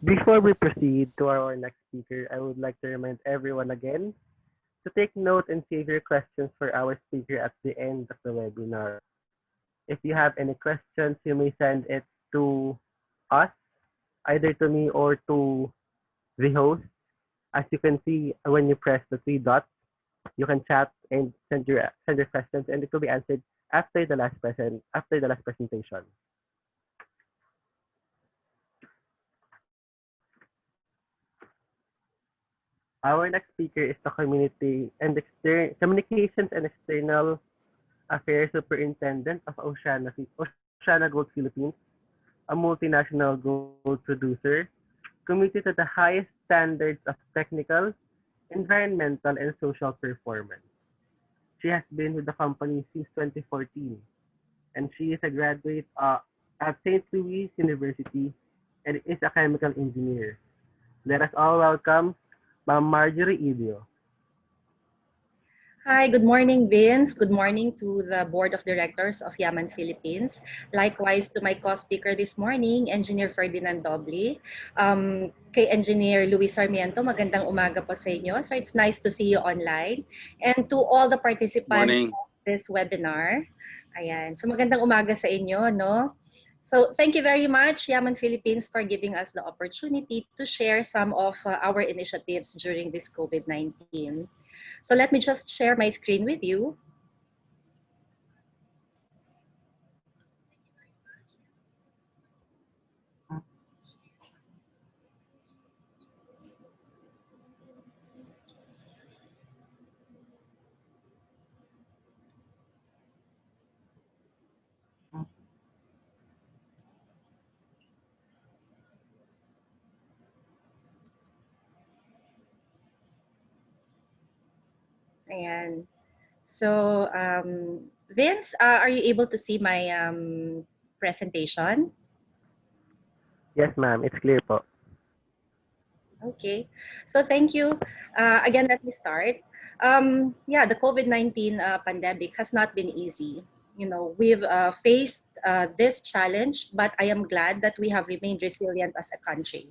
Before we proceed to our next speaker, I would like to remind everyone again to take note and save your questions for our speaker at the end of the webinar. If you have any questions, you may send it to us, either to me or to the host. As you can see, when you press the three dots, you can chat and send your questions, and it will be answered after the last presentation. Our next speaker is the Communications and External Affairs Superintendent of Oceana Gold Philippines, a multinational gold producer committed to the highest standards of technical, environmental, and social performance. She has been with the company since 2014, and she is a graduate at St. Louis University and is a chemical engineer. Let us all welcome Ma'am Marjorie Ilio. Hi, good morning, Vince. Good morning to the Board of Directors of Yaman Philippines. Likewise to my co-speaker this morning, Engineer Ferdinand Doble. Kay Engineer Luis Sarmiento, magandang umaga po sa inyo. So it's nice to see you online. And to all the participants Morning. of this webinar. Ayan. So magandang umaga sa inyo, no? So thank you very much, Yaman Philippines, for giving us the opportunity to share some of our initiatives during this COVID-19. So let me just share my screen with you. Ayan. So, Vince, are you able to see my presentation? Yes, ma'am. It's clear po. Okay. So thank you. Again, let me start. Yeah, the COVID-19 pandemic has not been easy. You know, we've faced this challenge, but I am glad that we have remained resilient as a country.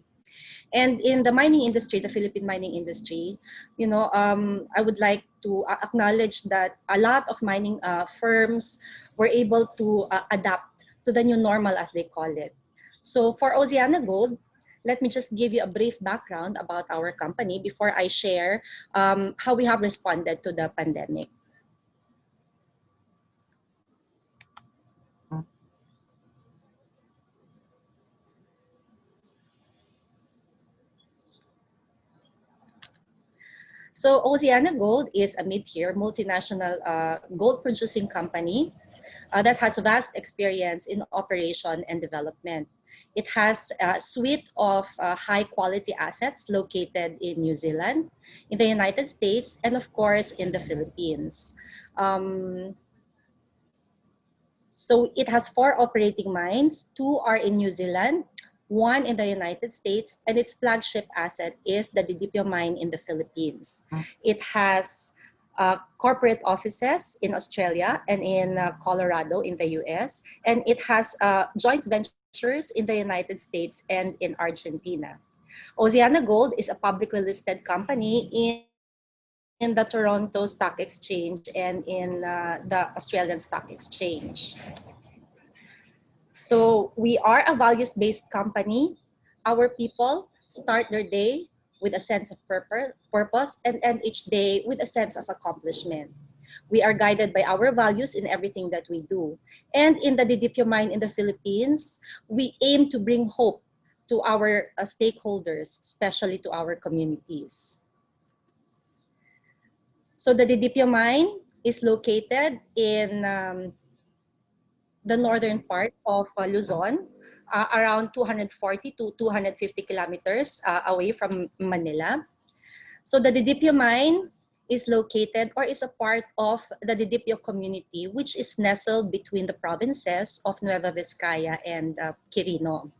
And in the mining industry, the Philippine mining industry, you know, I would like to acknowledge that a lot of mining firms were able to adapt to the new normal, as they call it. So for Oceana Gold, let me just give you a brief background about our company before I share how we have responded to the pandemic. So Oceana Gold is a mid-tier multinational gold producing company that has vast experience in operation and development. It has a suite of high quality assets located in New Zealand, in the United States, and of course in the Philippines. Um, so it has 4 operating mines, 2 are in New Zealand, 1 in the United States, and its flagship asset is the Didipio mine in the Philippines. It has corporate offices in Australia and in Colorado in the US, and it has joint ventures in the United States and in Argentina. Oceana Gold is a publicly listed company in the Toronto Stock Exchange and in the Australian Stock Exchange. So we are a values-based company. Our people start their day with a sense of purpose and end each day with a sense of accomplishment. We are guided by our values in everything that we do. And in the Didipio mine in the Philippines, we aim to bring hope to our stakeholders, especially to our communities. So the Didipio mine is located in the northern part of Luzon, around 240 to 250 kilometers away from Manila. So the Didipio mine is located or is a part of the Didipio community, which is nestled between the provinces of Nueva Vizcaya and Quirino.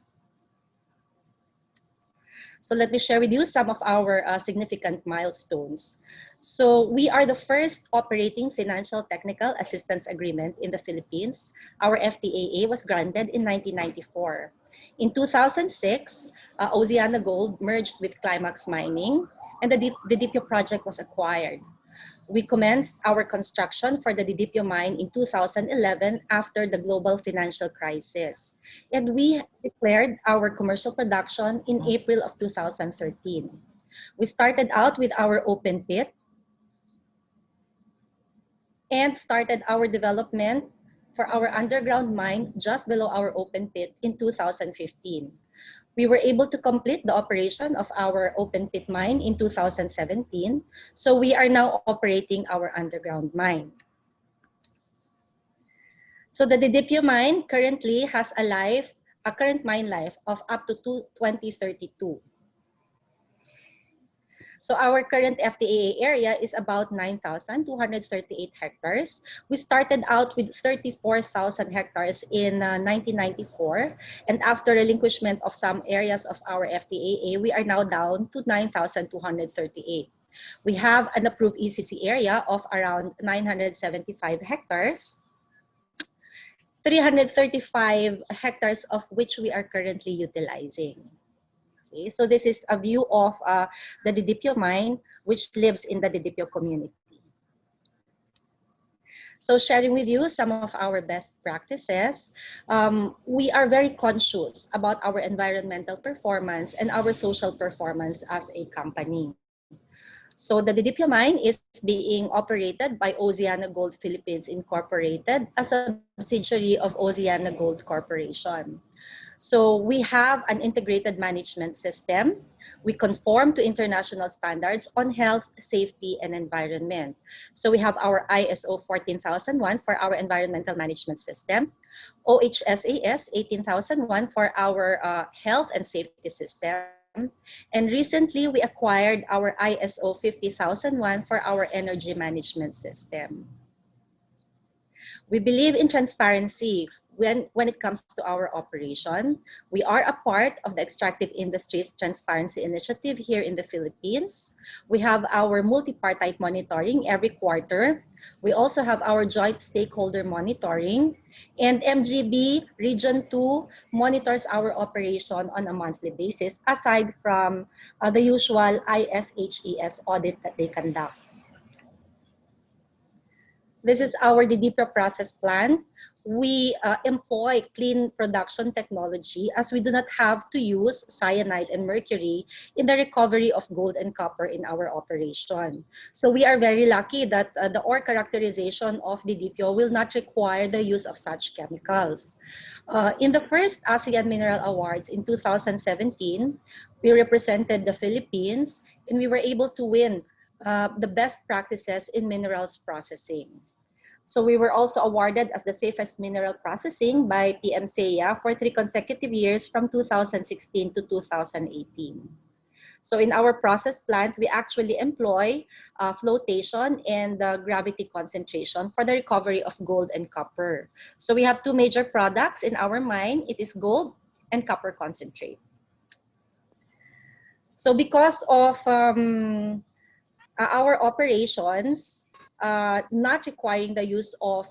So let me share with you some of our significant milestones. So we are the first operating financial technical assistance agreement in the Philippines. Our FTAA was granted in 1994. In 2006, Oceana Gold merged with Climax Mining and the Didipio project was acquired. We commenced our construction for the Didipio mine in 2011 after the global financial crisis. And we declared our commercial production in April of 2013. We started out with our open pit and started our development for our underground mine just below our open pit in 2015. We were able to complete the operation of our open pit mine in 2017. So we are now operating our underground mine. So the Didipio mine currently has a current mine life of up to 2032. So our current FTAA area is about 9,238 hectares. We started out with 34,000 hectares in 1994. And after relinquishment of some areas of our FTAA, we are now down to 9,238. We have an approved ECC area of around 975 hectares, 335 hectares of which we are currently utilizing. Okay, so this is a view of the Didipio mine, which lives in the Didipio community. So sharing with you some of our best practices, we are very conscious about our environmental performance and our social performance as a company. So the Didipio mine is being operated by Oceana Gold Philippines Incorporated, a subsidiary of Oceana Gold Corporation. So we have an integrated management system. We conform to international standards on health, safety, and environment. So we have our ISO 14001 for our environmental management system, OHSAS 18001 for our health and safety system. And recently, we acquired our ISO 50001 for our energy management system. We believe in transparency when it comes to our operation. We are a part of the Extractive Industries Transparency Initiative here in the Philippines. We have our multi-partite monitoring every quarter. We also have our joint stakeholder monitoring. And MGB Region 2 monitors our operation on a monthly basis, aside from the usual ISHES audit that they conduct. This is our DDPRO process plan. We employ clean production technology as we do not have to use cyanide and mercury in the recovery of gold and copper in our operation. So we are very lucky that the ore characterization of DDPRO will not require the use of such chemicals. In the first ASEAN Mineral Awards in 2017, we represented the Philippines and we were able to win the best practices in minerals processing. So we were also awarded as the safest mineral processing by PMCEA for 3 consecutive years from 2016 to 2018. So in our process plant, we actually employ flotation and gravity concentration for the recovery of gold and copper. So we have 2 major products in our mine. It is gold and copper concentrate. So because of our operations, not requiring the use of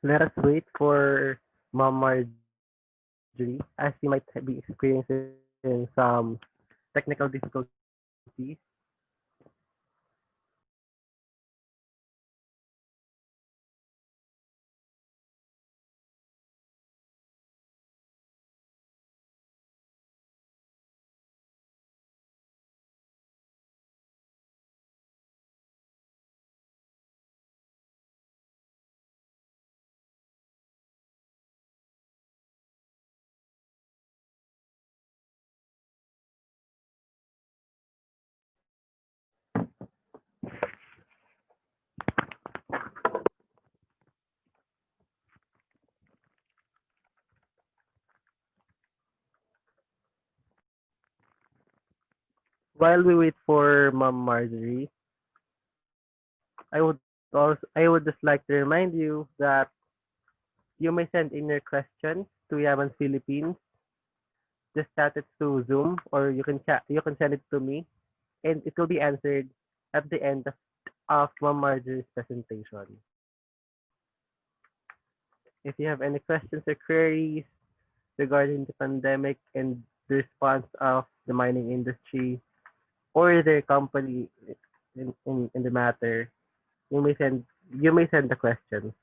Let us wait for Mom Marjorie, as she might be experiencing some technical difficulties. While we wait for Mom Marjorie, I would just like to remind you that you may send in your questions to Yaman Philippines. Just chat it to Zoom, or you can send it to me, and it will be answered at the end of Ma'am Marjorie's presentation. If you have any questions or queries regarding the pandemic and the response of the mining industry or their company in the matter, you may send the questions.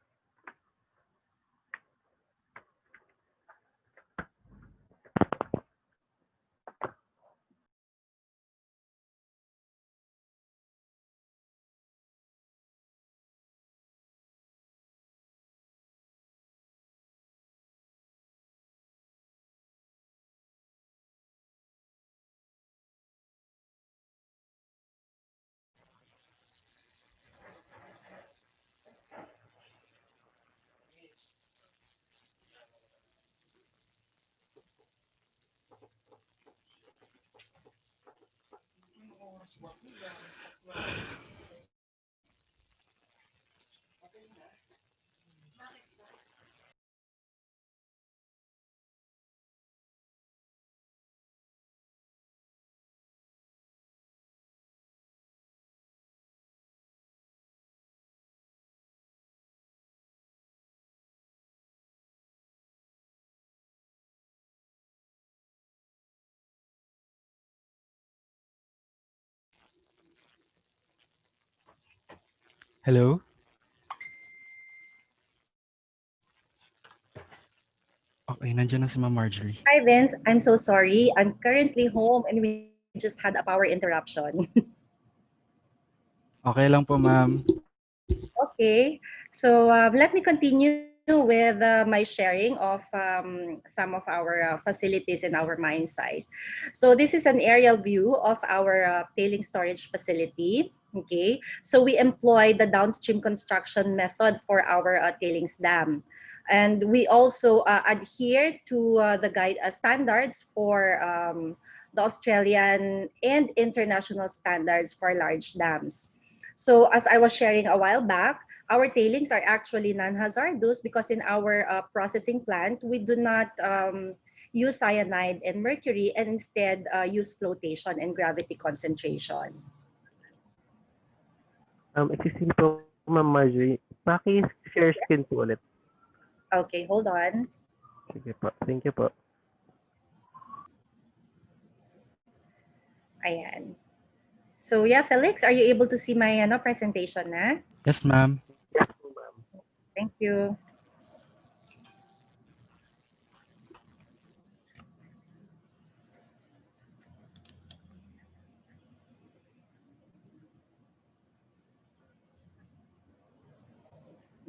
Hello? Okay, nandiyan na si Ma'am Marjorie. Hi, Vince. I'm so sorry. I'm currently home and we just had a power interruption. Okay lang po, ma'am. Okay, so let me continue with my sharing of some of our facilities in our mine site. So this is an aerial view of our tailing storage facility. Okay, so we employ the downstream construction method for our tailings dam. And we also adhere to the guide standards for the Australian and international standards for large dams. So as I was sharing a while back, our tailings are actually non-hazardous because in our processing plant, we do not use cyanide and mercury and instead use flotation and gravity concentration. Excuse me po, Ma'am Marjorie. Paki-share screen po ulit. Okay, hold on. Sige po. Thank you po. Ayan. So yeah, Felix, are you able to see my presentation na? Yes, ma'am. Yes po, ma'am. Thank you.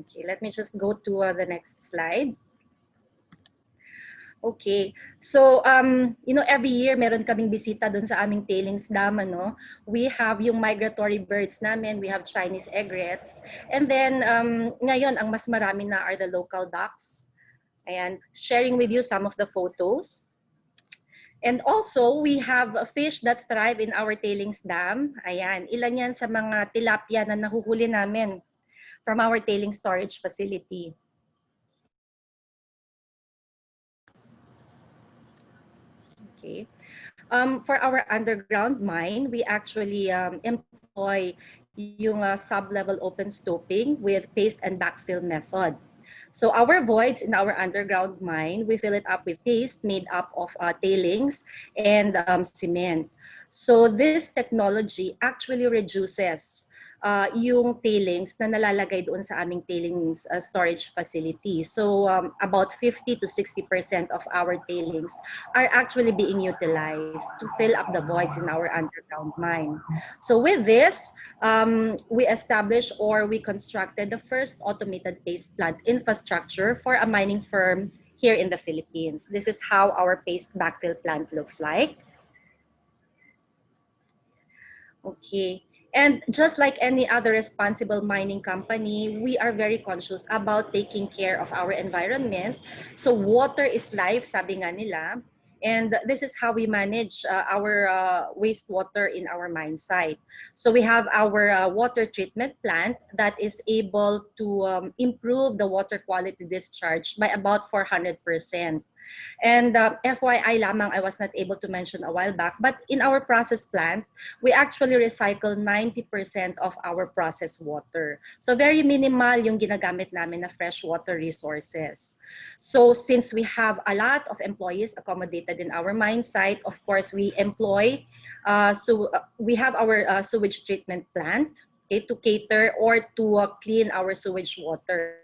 Okay, let me just go to the next slide. Okay. So, every year meron kaming bisita doon sa aming tailings dam, ano. We have yung migratory birds namin, we have Chinese egrets. And then, ngayon, ang mas marami na are the local ducks. Ayan, sharing with you some of the photos. And also, we have fish that thrive in our tailings dam. Ayan, ilan yan sa mga tilapia na nahuhuli namin from our tailings storage facility. Okay. For our underground mine, we actually employ yung sub-level open stoping with paste and backfill method. So our voids in our underground mine, we fill it up with paste made up of tailings and cement. So this technology actually reduces yung tailings na nalalagay doon sa aming tailings storage facility. So about 50 to 60% of our tailings are actually being utilized to fill up the voids in our underground mine. So with this, we established or we constructed the first automated paste plant infrastructure for a mining firm here in the Philippines. This is how our paste backfill plant looks like. Okay. And just like any other responsible mining company, we are very conscious about taking care of our environment. So water is life, sabi nga nila. And this is how we manage our wastewater in our mine site. So we have our water treatment plant that is able to improve the water quality discharge by about 400%. And FYI lamang, I was not able to mention a while back, but in our process plant, we actually recycle 90% of our processed water. So very minimal yung ginagamit namin na fresh water resources. So since we have a lot of employees accommodated in our mine site, of course, we employ, we have our sewage treatment plant, okay, to cater or to clean our sewage water.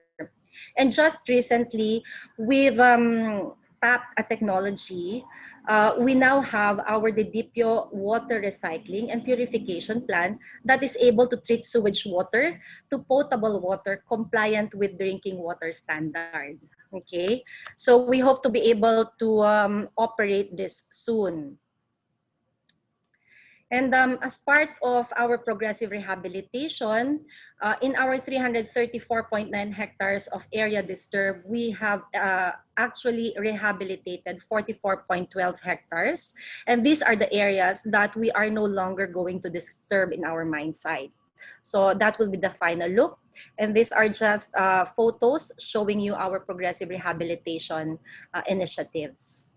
And just recently, we've tapped a technology. We now have our Didipio water recycling and purification plant that is able to treat sewage water to potable water compliant with drinking water standard. Okay, so we hope to be able to operate this soon. And as part of our progressive rehabilitation, in our 334.9 hectares of area disturbed, we have actually rehabilitated 44.12 hectares. And these are the areas that we are no longer going to disturb in our mine site. So that will be the final look. And these are just photos showing you our progressive rehabilitation initiatives.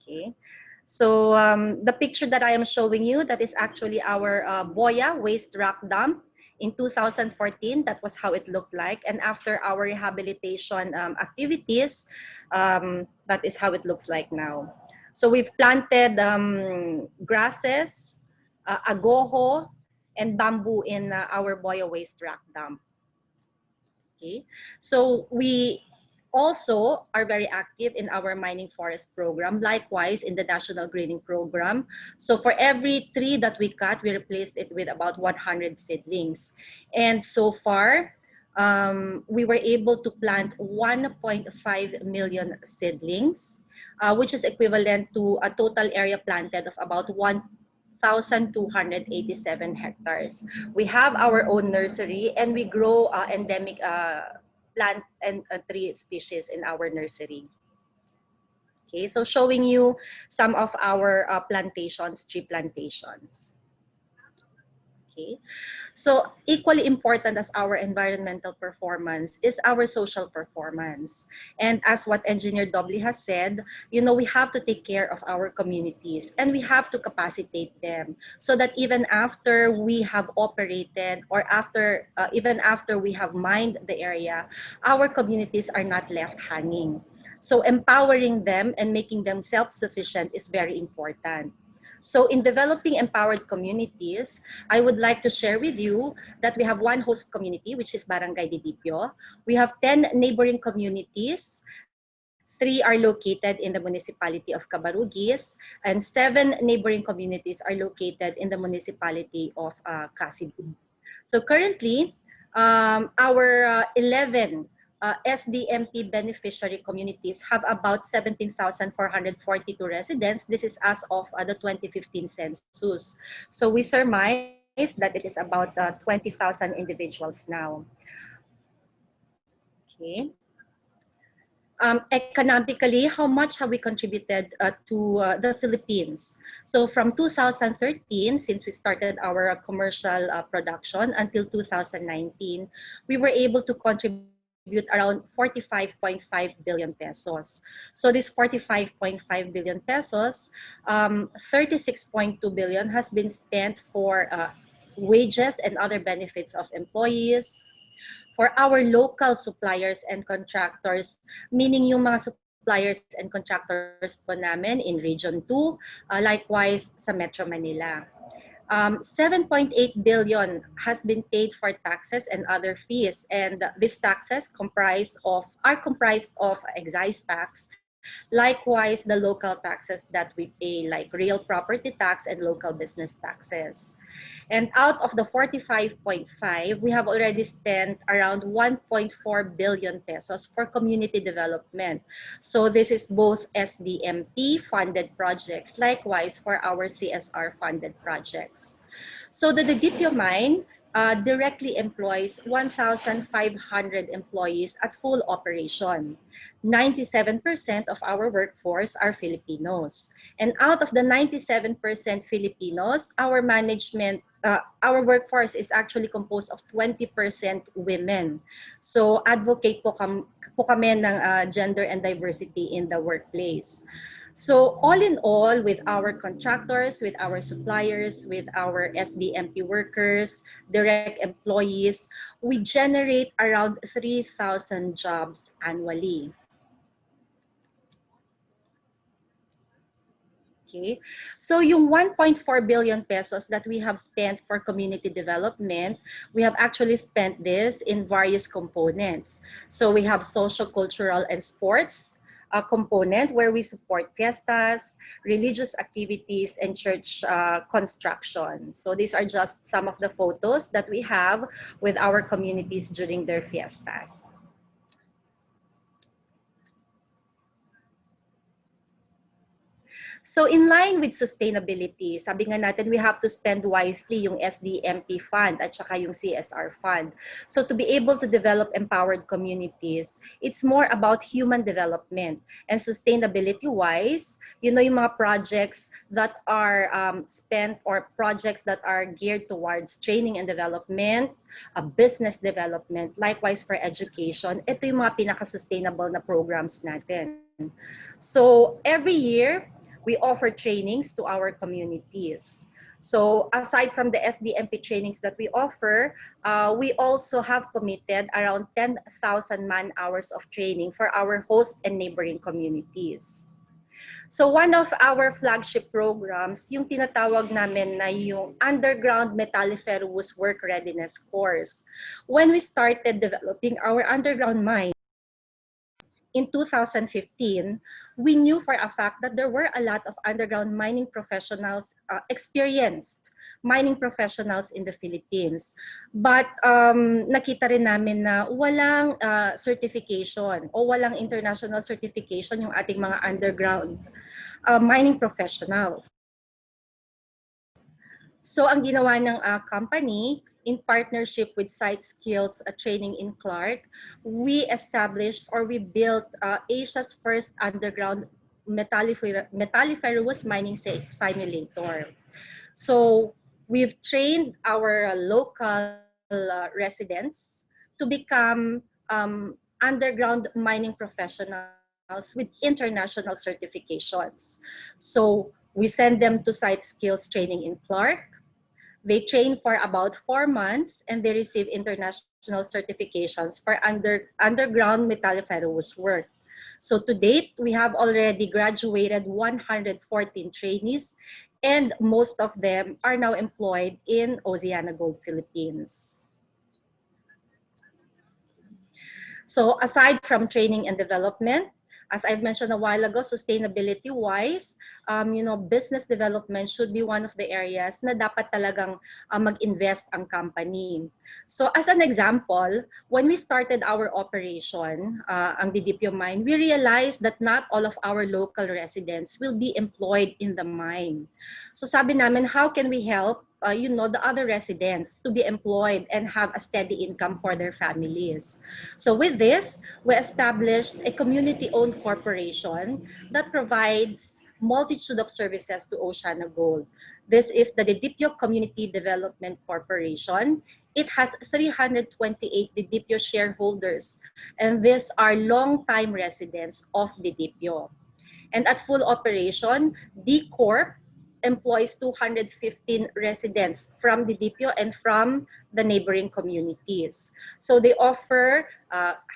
Okay. So the picture that I am showing you, that is actually our Boya waste rock dump in 2014. That was how it looked like. And after our rehabilitation activities, that is how it looks like now. So we've planted grasses, agoho, and bamboo in our Boya waste rock dump. Okay, so we also are very active in our mining forest program, likewise in the national greening program. So for every tree that we cut, we replaced it with about 100 seedlings. And so far, we were able to plant 1.5 million seedlings, which is equivalent to a total area planted of about 1,287 hectares. We have our own nursery and we grow endemic plant and tree species in our nursery. Okay, so showing you some of our plantations, tree plantations. Okay, so equally important as our environmental performance is our social performance. And as what Engineer Dobley has said, you know, we have to take care of our communities and we have to capacitate them so that even after we have operated or after, even after we have mined the area, our communities are not left hanging. So empowering them and making them self-sufficient is very important. So in developing empowered communities, I would like to share with you that we have one host community, which is Barangay Didipio. We have 10 neighboring communities. 3 are located in the municipality of Cabarugis, and 7 neighboring communities are located in the municipality of Kasibu. So currently, our 11 SDMP beneficiary communities have about 17,442 residents. This is as of the 2015 census. So we surmise that it is about 20,000 individuals now. Okay. Economically, how much have we contributed to the Philippines? So from 2013, since we started our commercial production until 2019, we were able to contribute around 45.5 billion pesos. So this 45.5 billion pesos, 36.2 billion has been spent for wages and other benefits of employees, for our local suppliers and contractors, meaning yung mga suppliers and contractors po namin in Region 2, likewise sa Metro Manila. 7.8 billion has been paid for taxes and other fees, and these taxes are comprised of excise tax, likewise the local taxes that we pay, like real property tax and local business taxes. And out of the 45.5, we have already spent around 1.4 billion pesos for community development. So this is both SDMP funded projects, likewise for our CSR funded projects. So the Didipio mine directly employs 1,500 employees at full operation. 97% of our workforce are Filipinos. And out of the 97% Filipinos, our management our workforce is actually composed of 20% women. So advocate po kami ng gender and diversity in the workplace. So all in all, with our contractors, with our suppliers, with our SDMP workers, direct employees, we generate around 3,000 jobs annually. Okay, so yung 1.4 billion pesos that we have spent for community development, we have actually spent this in various components. So we have social, cultural, and sports component where we support fiestas, religious activities, and church construction. So these are just some of the photos that we have with our communities during their fiestas. So in line with sustainability, sabi nga natin we have to spend wisely yung SDMP fund at saka yung CSR fund. So to be able to develop empowered communities, it's more about human development. And sustainability-wise, you know, yung mga projects that are spent or projects that are geared towards training and development, business development, likewise for education, ito yung mga pinaka-sustainable na programs natin. So every year, we offer trainings to our communities. So aside from the SDMP trainings that we offer, we also have committed around 10,000 man-hours of training for our host and neighboring communities. So one of our flagship programs, yung tinatawag namin na yung Underground Metalliferous Work Readiness Course. When we started developing our underground mine, in 2015, we knew for a fact that there were a lot of underground mining professionals, experienced mining professionals in the Philippines. But nakita rin namin na walang certification o walang international certification yung ating mga underground mining professionals. So ang ginawa ng company, in partnership with Site Skills Training in Clark, we established or we built Asia's first underground metalliferous mining simulator. So we've trained our local residents to become underground mining professionals with international certifications. So we send them to Site Skills Training in Clark. They train for about 4 months and they receive international certifications for underground metalliferous work. So to date, we have already graduated 114 trainees and most of them are now employed in Oceana Gold Philippines. So aside from training and development, as I've mentioned a while ago, sustainability-wise, you know, business development should be one of the areas na dapat talagang mag-invest ang company. So as an example, when we started our operation, ang Didipio mine, we realized that not all of our local residents will be employed in the mine. So sabi namin, how can we help you know, the other residents to be employed and have a steady income for their families. So with this, we established a community-owned corporation that provides multitude of services to Oceana Gold. This is the Didipio Community Development Corporation. It has 328 Didipio shareholders, and these are long-time residents of Didipio. And at full operation, D Corp employs 215 residents from Didipio and from the neighboring communities. So they offer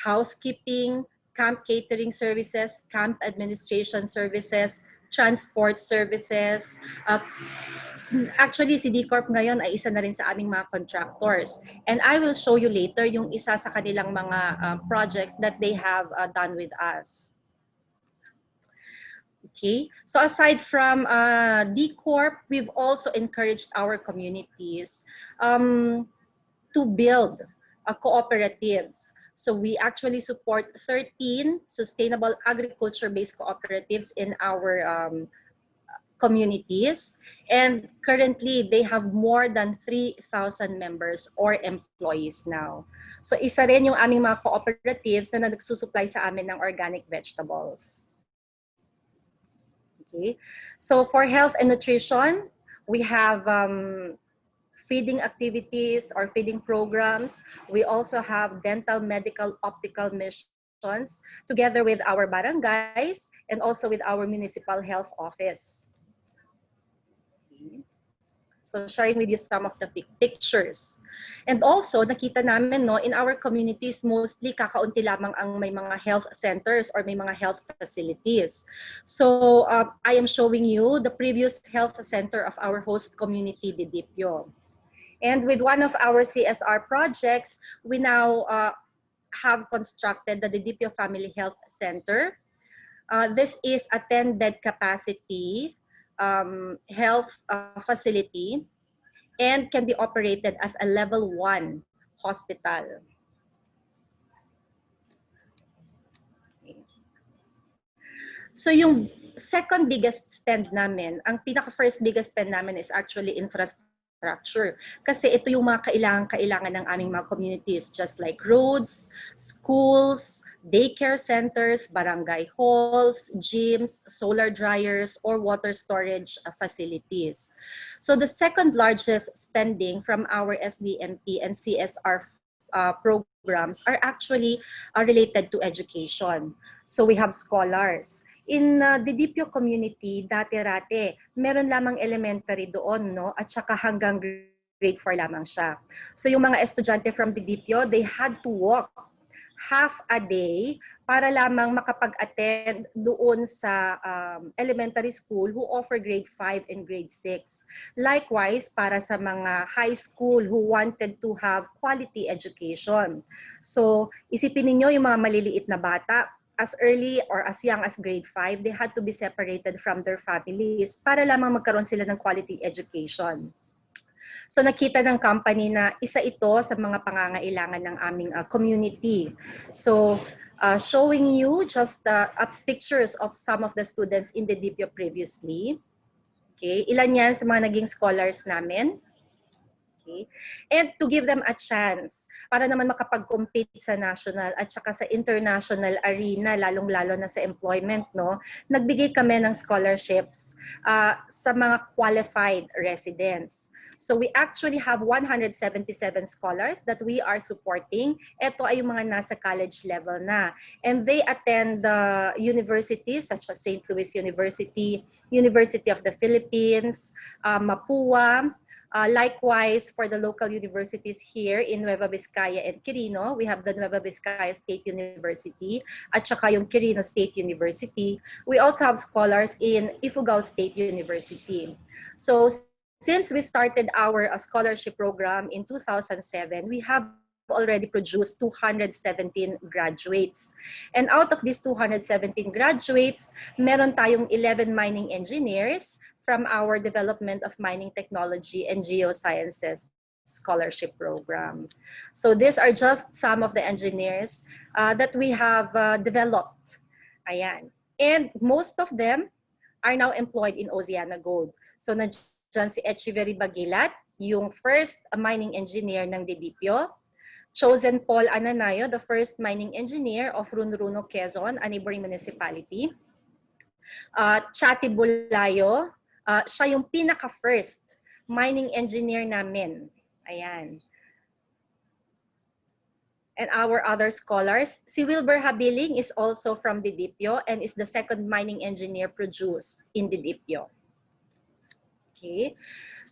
housekeeping, camp catering services, camp administration services, transport services. Actually, si D Corp ngayon ay isa na rin sa aming mga contractors. And I will show you later yung isa sa kanilang mga projects that they have done with us. Okay, so aside from D Corp, we've also encouraged our communities to build cooperatives. So we actually support 13 sustainable agriculture-based cooperatives in our communities. And currently, they have more than 3,000 members or employees now. So isa rin yung aming mga cooperatives na nagsusupply sa amin ng organic vegetables. Okay, so for health and nutrition, we have feeding activities or feeding programs. We also have dental, medical, optical missions together with our barangays and also with our municipal health office. So sharing with you some of the pictures. And also, nakita namin no, in our communities, mostly kakaunti lamang ang may mga health centers or may mga health facilities. So I am showing you the previous health center of our host community, Didipio. And with one of our CSR projects, we now have constructed the Didipio Family Health Center. This is a 10-bed capacity health facility and can be operated as a level 1 hospital. Okay. So yung second biggest spend namin, ang pinaka first biggest spend namin is actually infrastructure. Kasi ito yung mga kailangan ng aming mga communities, just like roads, schools, daycare centers, barangay halls, gyms, solar dryers, or water storage facilities. So the second largest spending from our SDMP and CSR programs are actually related to education. So we have scholars. In the Didipio community, dati-rate, meron lamang elementary doon, no? At saka hanggang grade 4 lamang siya. So yung mga estudyante from Didipio, they had to walk half a day para lamang makapag-attend doon sa elementary school who offer grade 5 and grade 6. Likewise, para sa mga high school who wanted to have quality education. So, isipin ninyo yung mga maliliit na bata, as early or as young as grade 5, they had to be separated from their families para lamang magkaroon sila ng quality education. So nakita ng company na isa ito sa mga pangangailangan ng aming community. So showing you just pictures of some of the students in the Didipio previously. Okay, ilan yan sa mga naging scholars namin. Okay. And to give them a chance para naman makapag-compete sa national at saka sa international arena, lalong-lalo na sa employment, no? Nagbigay kami ng scholarships sa mga qualified residents. So we actually have 177 scholars that we are supporting. Ito ay yung mga nasa college level na. And they attend universities such as St. Louis University, University of the Philippines, Mapua. Likewise, for the local universities here in Nueva Vizcaya and Quirino, we have the Nueva Vizcaya State University at saka yung Quirino State University. We also have scholars in Ifugao State University. So, since we started our scholarship program in 2007, we have already produced 217 graduates. And out of these 217 graduates, meron tayong 11 mining engineers from our Development of Mining Technology and Geosciences Scholarship Program. So these are just some of the engineers that we have developed. Ayan. And most of them are now employed in Oceana Gold. So nandiyan si Echeverry Bagilat, yung first mining engineer ng Didipio. Chosen Paul Ananayo, the first mining engineer of Runruno, Quezon, a neighboring municipality. Chati Bulayo, siya yung pinaka-first mining engineer namin. Ayan. And our other scholars, si Wilbur Habiling is also from Didipio and is the second mining engineer produced in Didipio. Okay.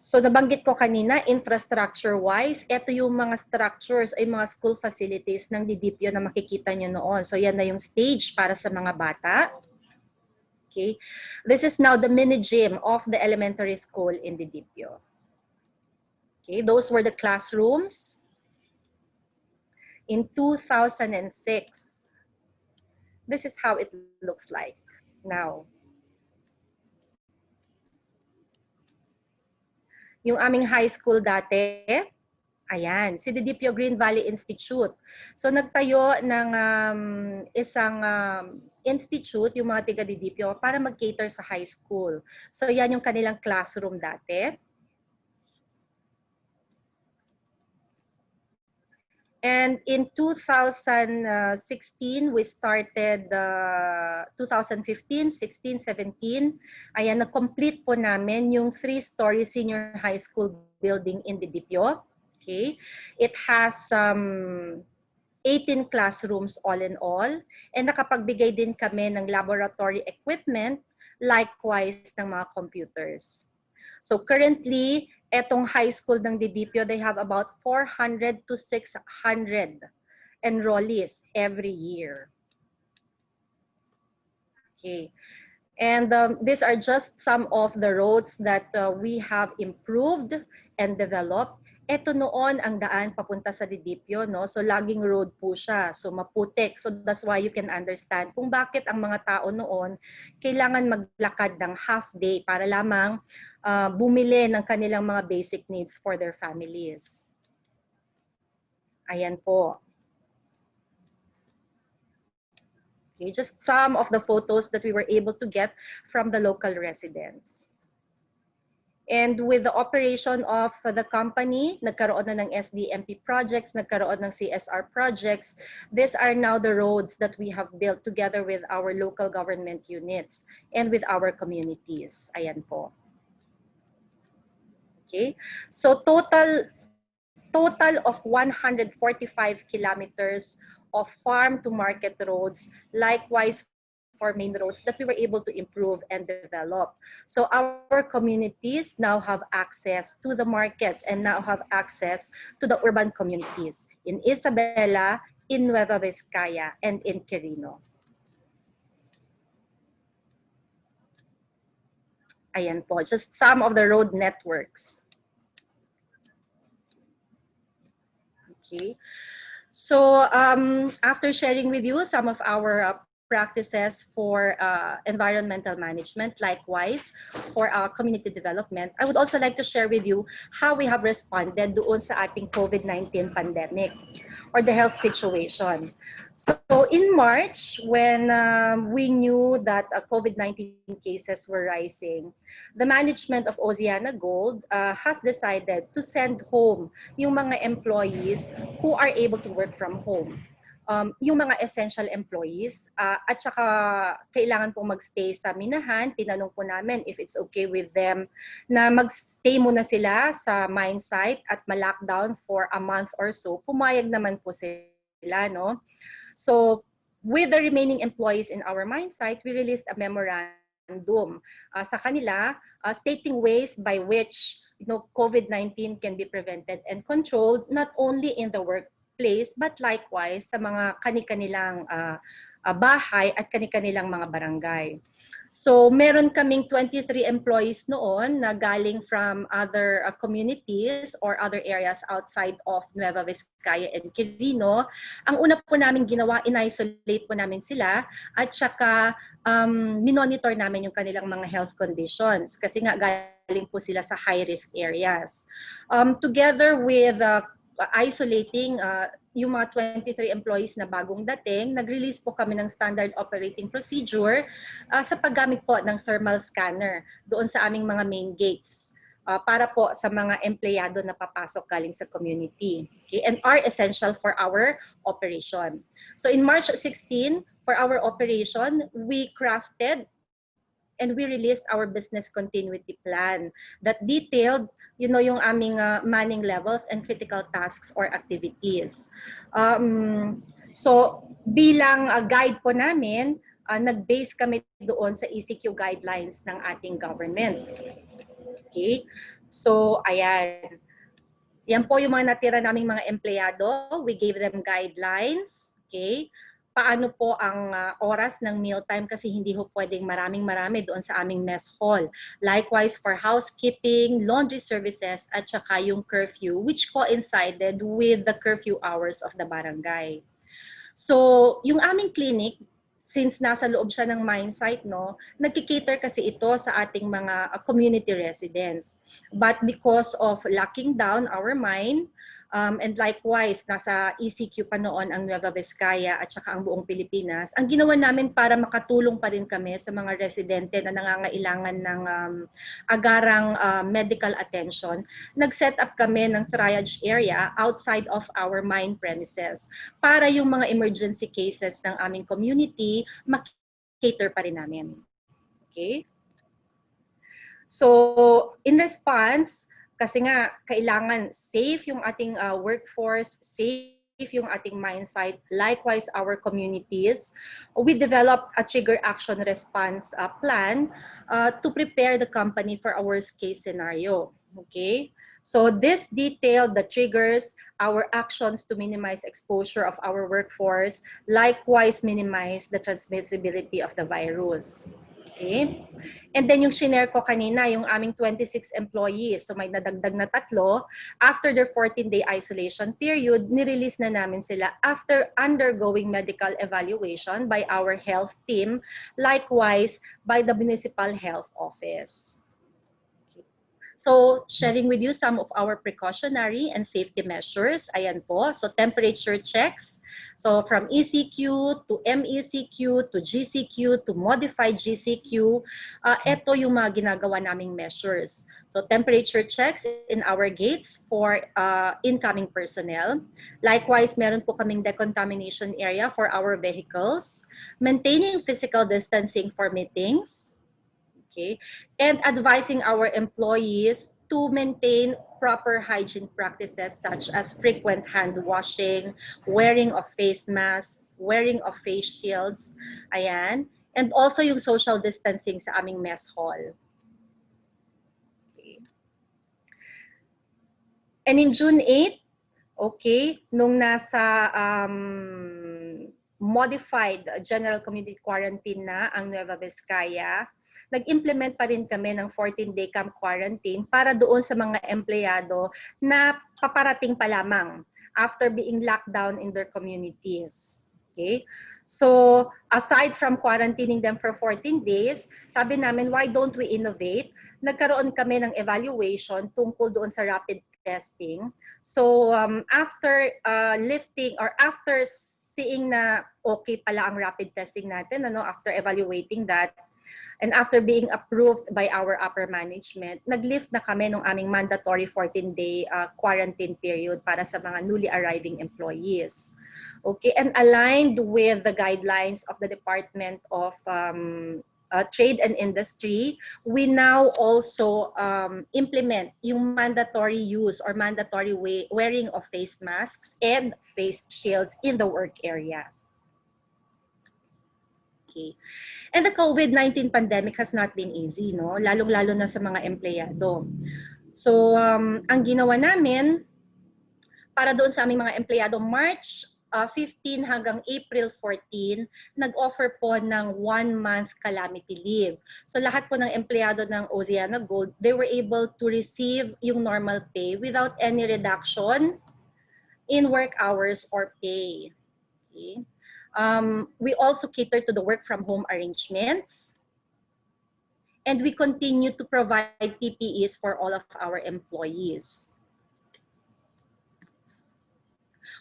So nabanggit ko kanina, infrastructure-wise, ito yung mga structures ay mga school facilities ng Didipio na makikita nyo noon. So yan na yung stage para sa mga bata. Okay. This is now the mini gym of the elementary school in Didipio. Okay, those were the classrooms in 2006. This is how it looks like now. Yung aming high school dati, ayan, si Didipio Green Valley Institute. So nagtayo ng isang institute, yung mga tiga Didipio, para mag-cater sa high school. So yan yung kanilang classroom dati. And in 2016, we started 2015, 16, 17. Ayan, nag-complete po namin yung 3-story senior high school building in Didipio. Okay, it has 18 classrooms all in all, and nakapagbigay din kami ng laboratory equipment, likewise ng mga computers. So currently, etong high school ng Didipio, they have about 400 to 600 enrollees every year. Okay. And these are just some of the roads that we have improved and developed. Ito noon ang daan papunta sa Didipio, no? So laging road po siya. So maputik. So that's why you can understand kung bakit ang mga tao noon kailangan maglakad ng half day para lamang bumili ng kanilang mga basic needs for their families. Ayan po. Okay, just some of the photos that we were able to get from the local residents. And with the operation of the company, nagkaroon na ng SDMP projects, nagkaroon ng CSR projects. These are now the roads that we have built together with our local government units and with our communities. Ayan po. Okay, so total of 145 kilometers of farm to market roads, likewise for main roads that we were able to improve and develop. So our communities now have access to the markets and now have access to the urban communities in Isabela, in Nueva Vizcaya, and in Quirino. Ayan po, just some of the road networks. Okay. So after sharing with you some of our practices for environmental management, likewise for our community development, I would also like to share with you how we have responded doon sa ating COVID-19 pandemic or the health situation. So in March, when we knew that COVID-19 cases were rising, the management of Oceana Gold has decided to send home yung mga employees who are able to work from home. Yung mga essential employees at saka kailangan pong magstay sa minahan. Tinanong po namin if it's okay with them na magstay muna sila sa mine site at ma-lockdown for a month or so. Pumayag naman po sila, no? So with the remaining employees in our mine site, we released a memorandum sa kanila stating ways by which COVID-19 can be prevented and controlled not only in the workplace but likewise sa mga kani-kanilang bahay at kani-kanilang mga barangay. So meron kaming 23 employees noon na galing from other communities or other areas outside of Nueva Vizcaya and Quirino. Ang una po namin ginawa, in-isolate po namin sila at saka minonitor namin yung kanilang mga health conditions kasi nga galing po sila sa high-risk areas. Together with isolating yung mga 23 employees na bagong dating, nag-release po kami ng standard operating procedure sa paggamit po ng thermal scanner doon sa aming mga main gates para po sa mga empleyado na papasok galing sa community, okay, and are essential for our operation. So in March 16, for our operation, we crafted and we released our business continuity plan that detailed, yung aming manning levels and critical tasks or activities. So bilang guide po namin, nag-base kami doon sa ECQ guidelines ng ating government. Okay? So ayan. Yan po yung mga natira naming mga empleyado. We gave them guidelines. Okay? Paano po ang oras ng mealtime kasi hindi ho pwedeng marami doon sa aming mess hall. Likewise for housekeeping, laundry services, at saka yung curfew which coincided with the curfew hours of the barangay. So yung aming clinic, since nasa loob siya ng mine site, no, nagkikater kasi ito sa ating mga community residents. But because of locking down our mine, and likewise, nasa ECQ pa noon ang Nueva Vizcaya at saka ang buong Pilipinas, ang ginawa namin para makatulong pa rin kami sa mga residente na nangangailangan ng agarang medical attention, nag-set up kami ng triage area outside of our mine premises para yung mga emergency cases ng aming community, makater pa rin namin. Okay? So, in response, Kasi nga, kailangan safe yung ating workforce, safe yung ating mindset, likewise our communities. We developed a trigger action response plan to prepare the company for a worst case scenario. Okay, so this detailed the triggers, our actions to minimize exposure of our workforce, likewise minimize the transmissibility of the virus. Okay, and then yung shinare ko kanina, yung aming 26 employees, so may nadagdag na 3, after their 14-day isolation period, nirelease na namin sila after undergoing medical evaluation by our health team, likewise by the municipal health office. So, sharing with you some of our precautionary and safety measures. Ayan po. So, temperature checks. So, from ECQ to MECQ to GCQ to modified GCQ, ito yung mga ginagawa naming measures. So, temperature checks in our gates for incoming personnel. Likewise, meron po kaming decontamination area for our vehicles. Maintaining physical distancing for meetings. Okay, and advising our employees to maintain proper hygiene practices such as frequent hand washing, wearing of face masks, wearing of face shields, ayan, and also yung social distancing sa aming mess hall. Okay. And in June 8, okay, nung nasa modified general community quarantine na ang Nueva Vizcaya, nag-implement pa rin kami ng 14-day camp quarantine para doon sa mga empleyado na paparating pa lamang after being locked down in their communities. Okay? So, aside from quarantining them for 14 days, sabi namin, why don't we innovate? Nagkaroon kami ng evaluation tungkol doon sa rapid testing. So, after lifting or after seeing na okay pala ang rapid testing natin, after evaluating that, and after being approved by our upper management, nag-lift na kami ng aming mandatory 14-day quarantine period para sa mga newly arriving employees. Okay, and aligned with the guidelines of the Department of Trade and Industry, we now also implement yung mandatory use or mandatory wearing of face masks and face shields in the work area. Okay. And the COVID-19 pandemic has not been easy, no? Lalong-lalo na sa mga empleyado. So, ang ginawa namin para doon sa aming mga empleyado, March 15 hanggang April 14, nag-offer po ng 1-month calamity leave. So, lahat po ng empleyado ng Oceana Gold, they were able to receive yung normal pay without any reduction in work hours or pay. Okay. We also cater to the work from home arrangements, and we continue to provide PPEs for all of our employees.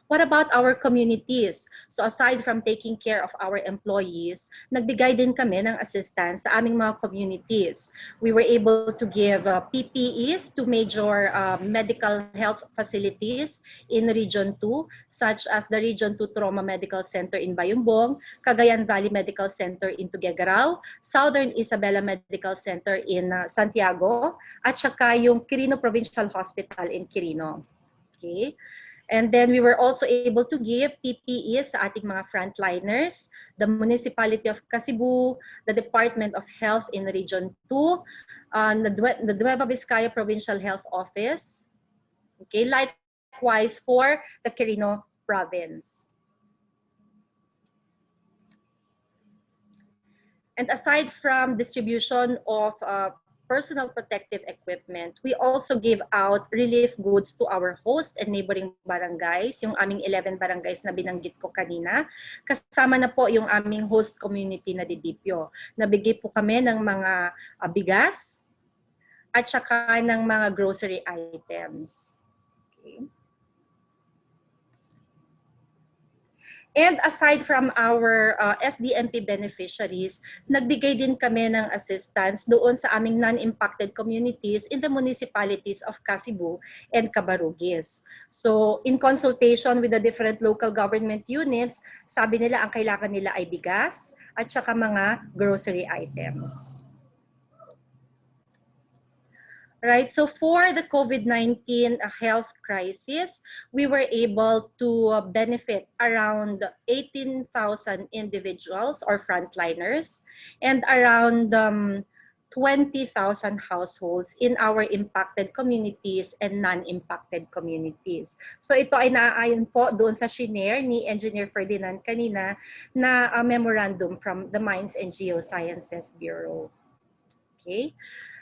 What about our communities? So aside from taking care of our employees, nagbigay din kami ng assistance sa aming mga communities. We were able to give PPEs to major medical health facilities in Region 2, such as the Region 2 Trauma Medical Center in Bayumbong, Cagayan Valley Medical Center in Tuguegarao, Southern Isabela Medical Center in Santiago, at saka yung Quirino Provincial Hospital in Quirino. Okay. And then we were also able to give PPEs sa ating mga frontliners, the Municipality of Cebu, the Department of Health in Region 2, the Nueva Vizcaya Provincial Health Office, okay, likewise for the Quirino Province. And aside from distribution of personal protective equipment, we also give out relief goods to our host and neighboring barangays, yung aming 11 barangays na binanggit ko kanina. Kasama na po yung aming host community na Didipio. Nabigay po kami ng mga bigas at saka ng mga grocery items. Okay. And aside from our SDMP beneficiaries, nagbigay din kami ng assistance doon sa aming non-impacted communities in the municipalities of Cebu and Cabarugis. So, in consultation with the different local government units, sabi nila ang kailangan nila ay bigas at saka mga grocery items. right? So for the COVID-19 health crisis, we were able to benefit around 18,000 individuals or frontliners and around 20,000 households in our impacted communities and non-impacted communities. So ito ay naaayon po doon sa shinare ni Engineer Ferdinand kanina na memorandum from the Mines and Geosciences Bureau. Okay?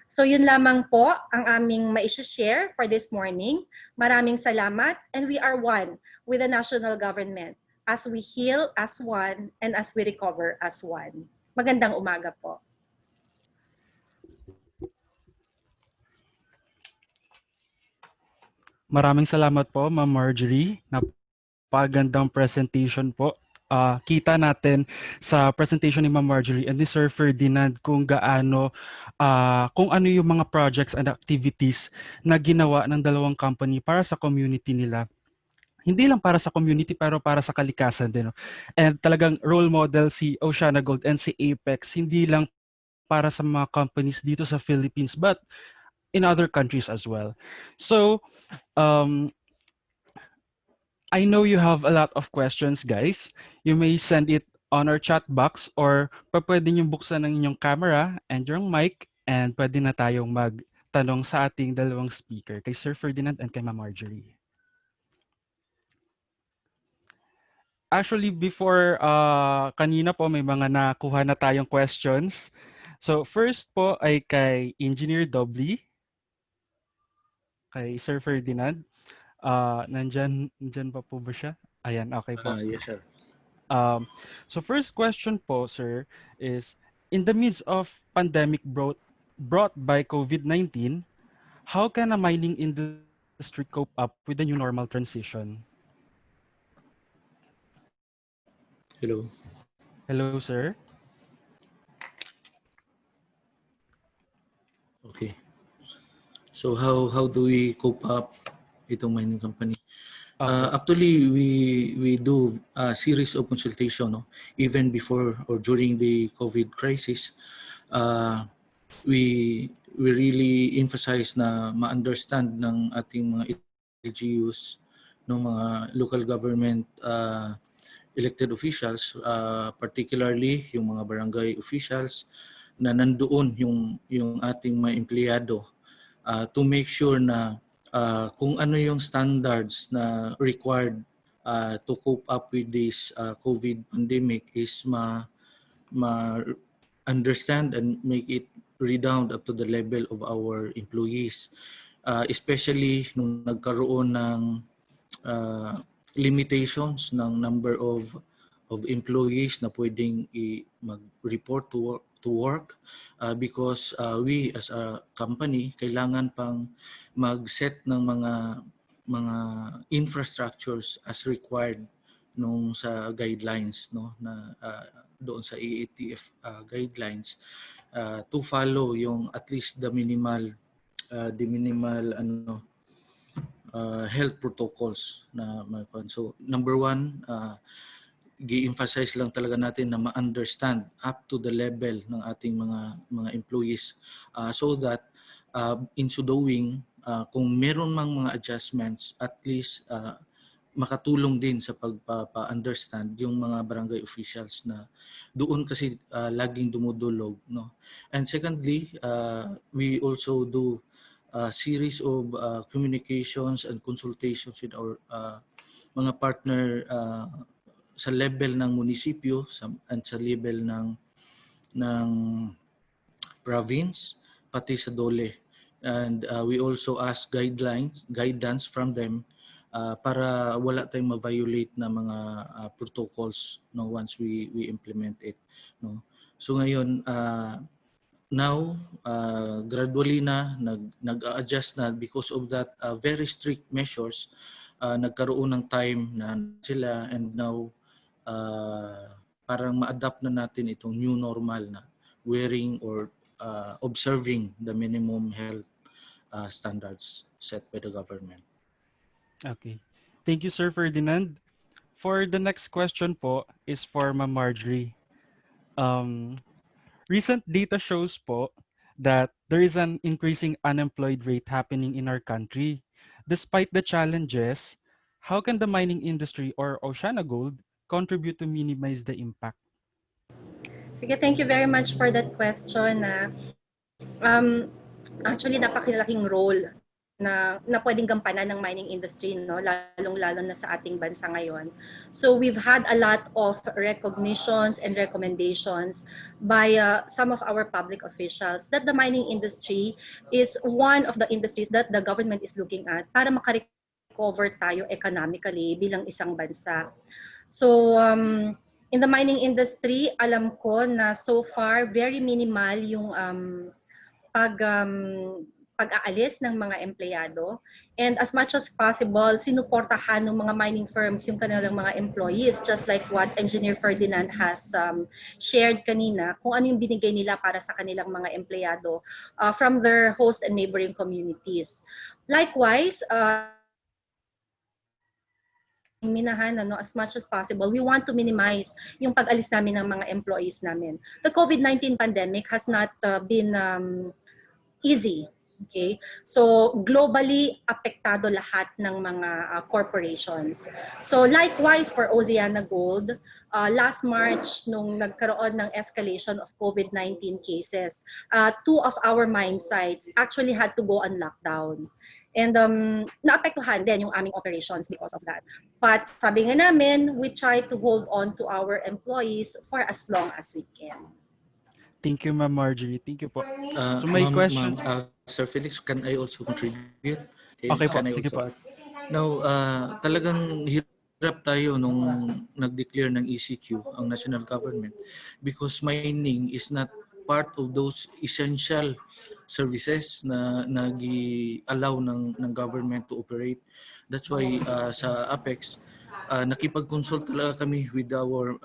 So yun lamang po ang aming maishashare for this morning. Maraming salamat, and we are one with the national government as we heal as one and as we recover as one. Magandang umaga po. Maraming salamat po, Ma'am Marjorie. Napakagandang presentation po. Kita natin sa presentation ni Ma'am Marjorie and ni Sir Ferdinand kung kung ano yung mga projects and activities na ginawa ng dalawang company para sa community nila. Hindi lang para sa community pero para sa kalikasan din. No? And talagang role model si Oceana Gold and si Apex, hindi lang para sa mga companies dito sa Philippines but in other countries as well. So, I know you have a lot of questions, guys. You may send it on our chat box or pwede niyong buksan ng inyong camera and your mic and pwede na tayong magtanong sa ating dalawang speaker, kay Sir Ferdinand and kay Ma'am Marjorie. Actually, before kanina po may mga nakuha na tayong questions. So first po ay kay Engineer Dobly, kay Sir Ferdinand. Nandyan pa po ba siya? Ayan, okay po. Yes, sir. So first question po, sir, is in the midst of pandemic brought by COVID-19, how can a mining industry cope up with the new normal transition? Hello. Hello, sir. Okay. So how do we cope up itong mining company? Actually, we do a series of consultation, no? Even before or during the COVID crisis. We really emphasize na ma-understand ng ating mga LGUs, no, mga local government elected officials, particularly yung mga barangay officials na nandoon yung ating mga empleyado, to make sure na kung ano yung standards na required to cope up with this COVID pandemic is understand and make it redound up to the level of our employees, especially nung nagkaroon ng limitations ng number of employees na pwedeng mag-report to work, because we as a company kailangan pang mag-set ng mga infrastructures as required nung sa guidelines, no, na doon sa EATF guidelines, to follow yung at least the minimal health protocols na so number one, gi-emphasize lang talaga natin na ma-understand up to the level ng ating mga employees, so that in so doing, kung meron mang mga adjustments, at least makatulong din sa pagpa-understand yung mga barangay officials na doon kasi laging dumudulog, no. And secondly, we also do a series of communications and consultations with our mga partner sa level ng munisipyo and sa level ng province pati sa DOLE, and we also ask guidance from them para wala tayong ma-violate na mga protocols, no, once we implement it, no. So ngayon, now gradually na nag-adjust na because of that very strict measures, nagkaroon ng time na sila, and now parang ma-adapt na natin itong new normal na wearing or observing the minimum health standards set by the government. Okay. Thank you, Sir Ferdinand. For the next question po is for Ma'am Marjorie. Recent data shows po that there is an increasing unemployed rate happening in our country. Despite the challenges, how can the mining industry or OceanaGold contribute to minimize the impact? Sige, thank you very much for that question. Actually, napakalaking role na pwedeng gampanan ng mining industry, no? Lalong-lalo na sa ating bansa ngayon. So we've had a lot of recognitions and recommendations by some of our public officials that the mining industry is one of the industries that the government is looking at para makarecover tayo economically bilang isang bansa. So in the mining industry, alam ko na so far very minimal yung pag pag-aalis ng mga empleyado, and as much as possible sinuportahan ng mga mining firms yung kanilang mga employees, just like what Engineer Ferdinand has shared kanina, kung ano yung binigay nila para sa kanilang mga empleyado from their host and neighboring communities. Likewise, minahan, as much as possible, we want to minimize yung pag-alis namin ng mga employees namin. The COVID-19 pandemic has not been easy. Okay? So globally apektado lahat ng mga corporations. So likewise for OceanaGold, last March nung nagkaroon ng escalation of COVID-19 cases, 2 of our mine sites actually had to go on lockdown. And naapektuhan din yung aming operations because of that. But sabi nga namin, we try to hold on to our employees for as long as we can. Thank you, Ma'am Marjorie. Thank you po. So my Ma'am, questions. Sir Felix, can I also contribute? Okay po, Can I sige also po. add? Now, talagang hirap tayo nung nag-declare ng ECQ ang national government because mining is not part of those essential services na nag-allow ng government to operate. That's why sa Apex, nakipag-consult talaga kami with our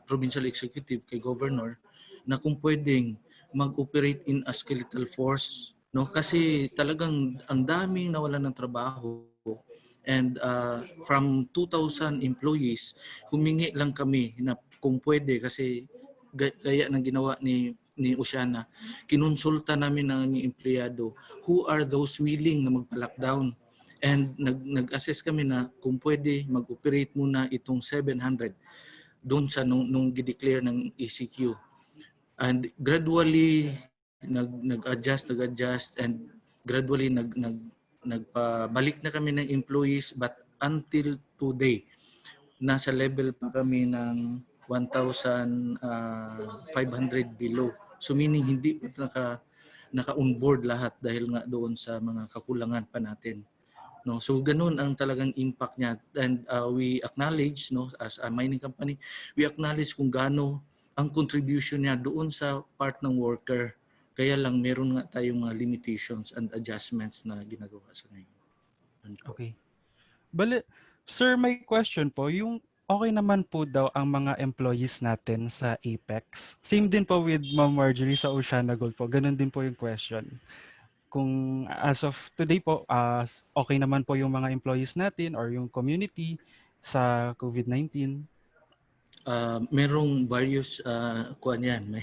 provincial executive kay governor na kung pwedeng mag-operate in a skeletal force, no, kasi talagang ang daming nawalan ng trabaho, and from 2,000 employees humingi lang kami na kung pwede, kasi gaya ng ginawa ni Oceana, kinonsulta namin ng aming empleyado who are those willing na magpa-lockdown, and nag-assess kami na kung pwede mag-operate muna itong 700 doon sa nung gi-declare ng ECQ. And gradually nag-adjust and gradually nagpabalik na kami ng employees, but until today nasa level pa kami ng 1,500 below. So meaning hindi pa naka-onboard lahat dahil nga doon sa mga kakulangan pa natin. No, so ganun ang talagang impact niya, and we acknowledge, no, as a mining company, we acknowledge kung gaano ang contribution niya doon sa part ng worker. Kaya lang meron nga tayong mga limitations and adjustments na ginagawa sa ngayon. Okay. Bale, sir, may question po. Yung okay naman po daw ang mga employees natin sa Apex. Same din po with Ma'am Marjorie sa OceanaGold po. Ganun din po yung question. Kung as of today po, okay naman po yung mga employees natin or yung community sa COVID-19. Merong various kuan yan.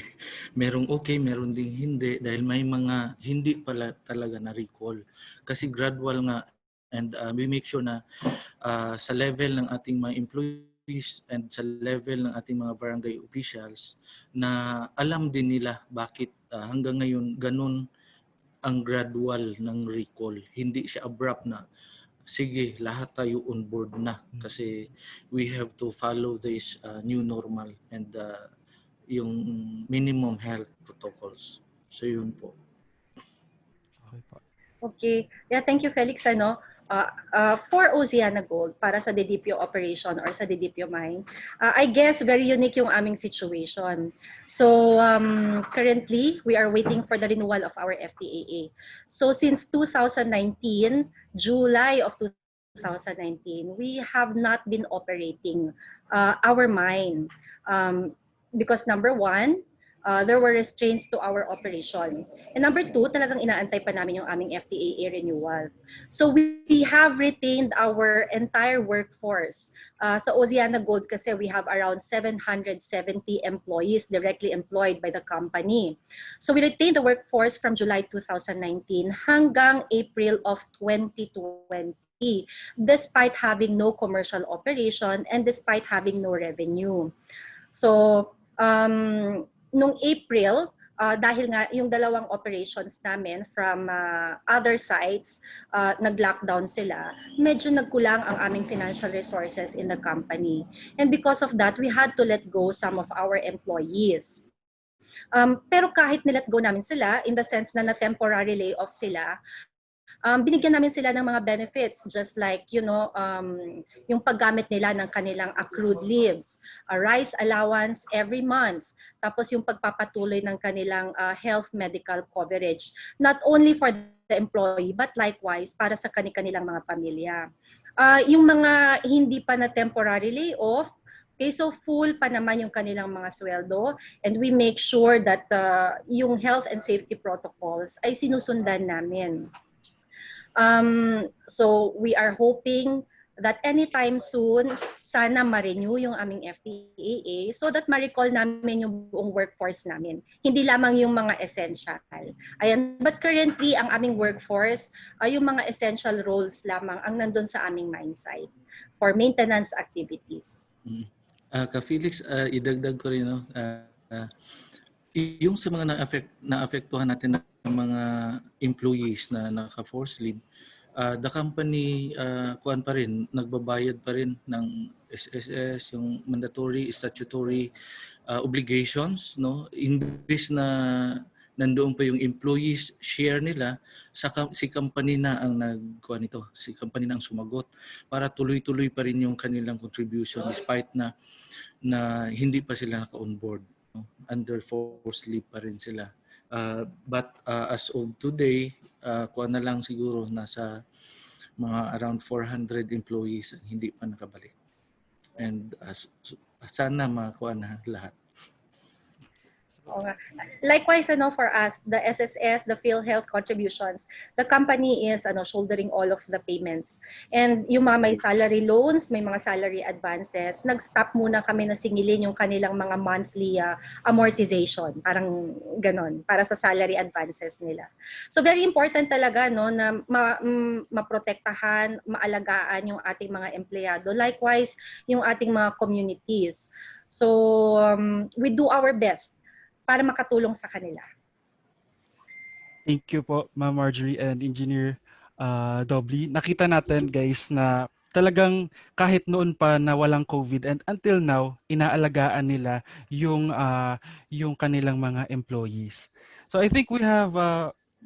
Merong okay, meron ding hindi, dahil may mga hindi pala talaga na recall kasi gradual nga, and we make sure na sa level ng ating mga employees and sa level ng ating mga barangay officials na alam din nila bakit hanggang ngayon ganun ang gradual ng recall. Hindi siya abrupt na sige, lahat tayo on board na kasi we have to follow this new normal and yung minimum health protocols. So yun po. Okay po. Okay. Yeah, thank you, Felix. For OceanaGold, para sa DDPO operation or sa DDPO mine, I guess very unique yung aming situation. So currently, we are waiting for the renewal of our FTAA. So since 2019, July of 2019, we have not been operating our mine because number one, there were restraints to our operation. And number two, talagang inaantay pa namin yung aming FTAA renewal. So we have retained our entire workforce. Sa Oceana Gold kasi we have around 770 employees directly employed by the company. So we retained the workforce from July 2019 hanggang April of 2020, despite having no commercial operation and despite having no revenue. So, nung April, dahil nga yung dalawang operations namin from other sites, nag-lockdown sila, medyo nagkulang ang aming financial resources in the company. And because of that, we had to let go some of our employees. Pero kahit nilet go namin sila, in the sense na na-temporary layoff sila, binigyan namin sila ng mga benefits, just like, yung paggamit nila ng kanilang accrued leaves, a rice allowance every month, tapos yung pagpapatuloy ng kanilang health medical coverage, not only for the employee, but likewise para sa kanilang mga pamilya. Yung mga hindi pa na temporary layoff, okay, so full pa naman yung kanilang mga sweldo, and we make sure that yung health and safety protocols ay sinusundan namin. So we are hoping that anytime soon, sana ma-renew yung aming FTAA so that ma-recall namin yung buong workforce namin. Hindi lamang yung mga essential. Ayan. But currently, ang aming workforce, yung mga essential roles lamang ang nandun sa aming mine site for maintenance activities. Ka-Felix, idagdag ko rin, no? Yung sa mga naapektuhan natin ng mga employees na naka-force leave, the company kuan pa rin, nagbabayad pa rin ng SSS, yung mandatory statutory obligations, no? Imbis na nandoon pa yung employees share nila, si company na ang nagkuan nito, si company na ang sumagot para tuloy-tuloy pa rin yung kanilang contribution despite na hindi pa sila naka-onboard, no? Under forced leave pa rin sila. But as of today, kuan na lang siguro nasa mga around 400 employees ang hindi pa nakabalik. And sana makuha na lahat. Likewise, for us, the SSS, the PhilHealth contributions, the company is shouldering all of the payments. And yung mga may salary loans, may mga salary advances, nag-stop muna kami na singilin yung kanilang mga monthly amortization, parang ganon, para sa salary advances nila. So very important talaga na maprotektahan, maalagaan yung ating mga empleyado. Likewise, yung ating mga communities. So we do our best para makatulong sa kanila. Thank you po, Ma'am Marjorie and Engineer Dobly. Nakita natin, guys, na talagang kahit noon pa na walang COVID and until now, inaalagaan nila yung kanilang mga employees. So I think we have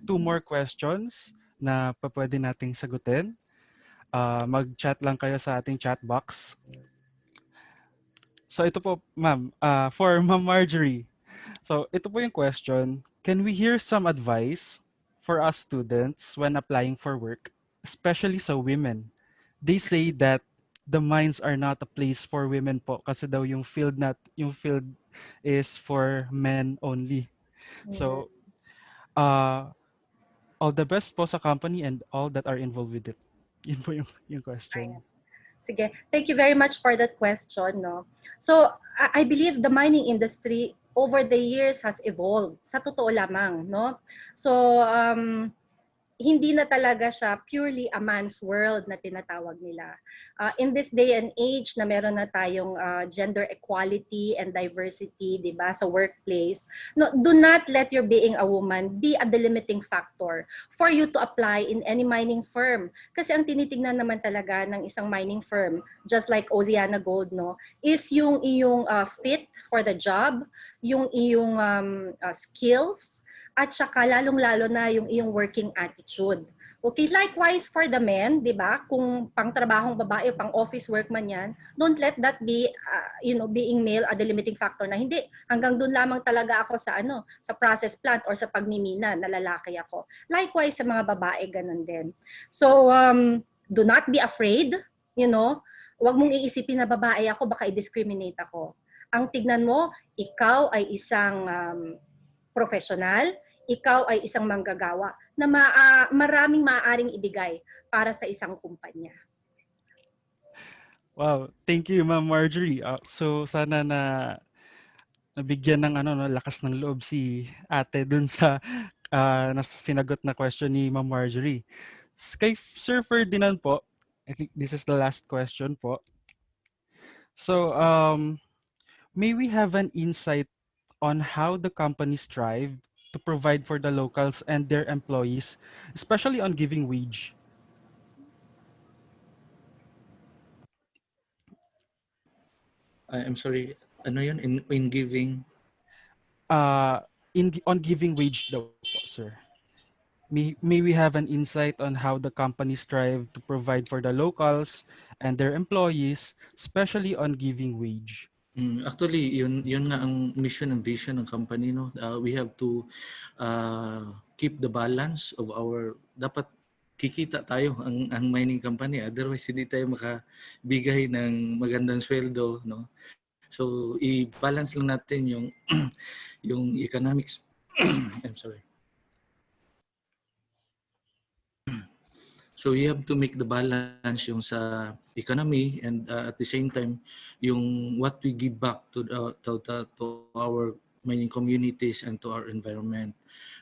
2 more questions na pwede nating sagutin. Mag-chat lang kayo sa ating chat box. So ito po, Ma'am, for Ma'am Marjorie. So, ito po yung question. Can we hear some advice for us students when applying for work, especially sa women? They say that the mines are not a place for women po kasi daw yung field is for men only. So, all the best po sa company and all that are involved with it. Yun po yung question. Sige. Thank you very much for that question. No? So, I believe the mining industry over the years has evolved. Sa totoo lamang, no? So, hindi na talaga siya purely a man's world na tinatawag nila. In this day and age na meron na tayong gender equality and diversity, di ba, sa workplace, no, do not let your being a woman be a delimiting factor for you to apply in any mining firm. Kasi ang tinitingnan naman talaga ng isang mining firm, just like Oceana Gold, no, is yung iyong fit for the job, yung iyong skills, at saka lalong-lalo na yung iyong working attitude. Okay, likewise for the men, 'di ba? Kung pang-trabahong babae o pang-office work man 'yan, don't let that be being male a delimiting factor na hindi hanggang doon lamang talaga ako sa sa process plant or sa pagmimina na lalaki ako. Likewise sa mga babae ganun din. So do not be afraid, Huwag mong iisipin na babae ako baka i-discriminate ako. Ang tignan mo, ikaw ay isang professional, ikaw ay isang manggagawa na maraming maaaring ibigay para sa isang kumpanya. Wow, thank you Ma'am Marjorie. So sana na nabigyan ng ano no, lakas ng loob si Ate dun sa sinagot na question ni Ma'am Marjorie. Kay Sir Ferdinand po, I think this is the last question po. So may we have an insight on how the companies strive to provide for the locals and their employees, especially on giving wage? I'm sorry, ano yun? In giving? Uh, on giving wage daw po, sir. May we have an insight on how the companies strive to provide for the locals and their employees, especially on giving wage? Actually, yun nga ang mission and vision ng company, no. We have to keep the balance of our, dapat kikita tayo ang mining company, otherwise hindi tayo makabigay ng magandang sweldo, no. So i-balance lang natin yung yung economics. I'm sorry. So you have to make the balance yung sa economy and at the same time yung what we give back to our mining communities and to our environment,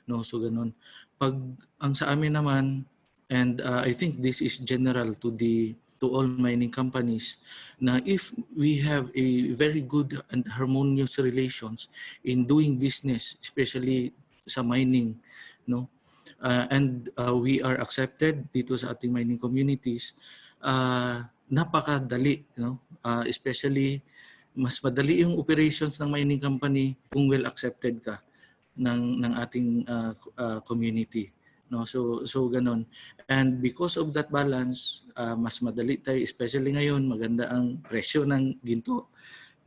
no. So ganun. Pag ang sa amin naman, and I think this is general to all mining companies, na if we have a very good and harmonious relations in doing business, especially sa mining, no, and we are accepted dito sa ating mining communities, napakadali, no? Especially mas madali yung operations ng mining company kung well accepted ka ng ating community, no. So ganon, and because of that balance, mas madali tayo, especially ngayon maganda ang presyo ng ginto,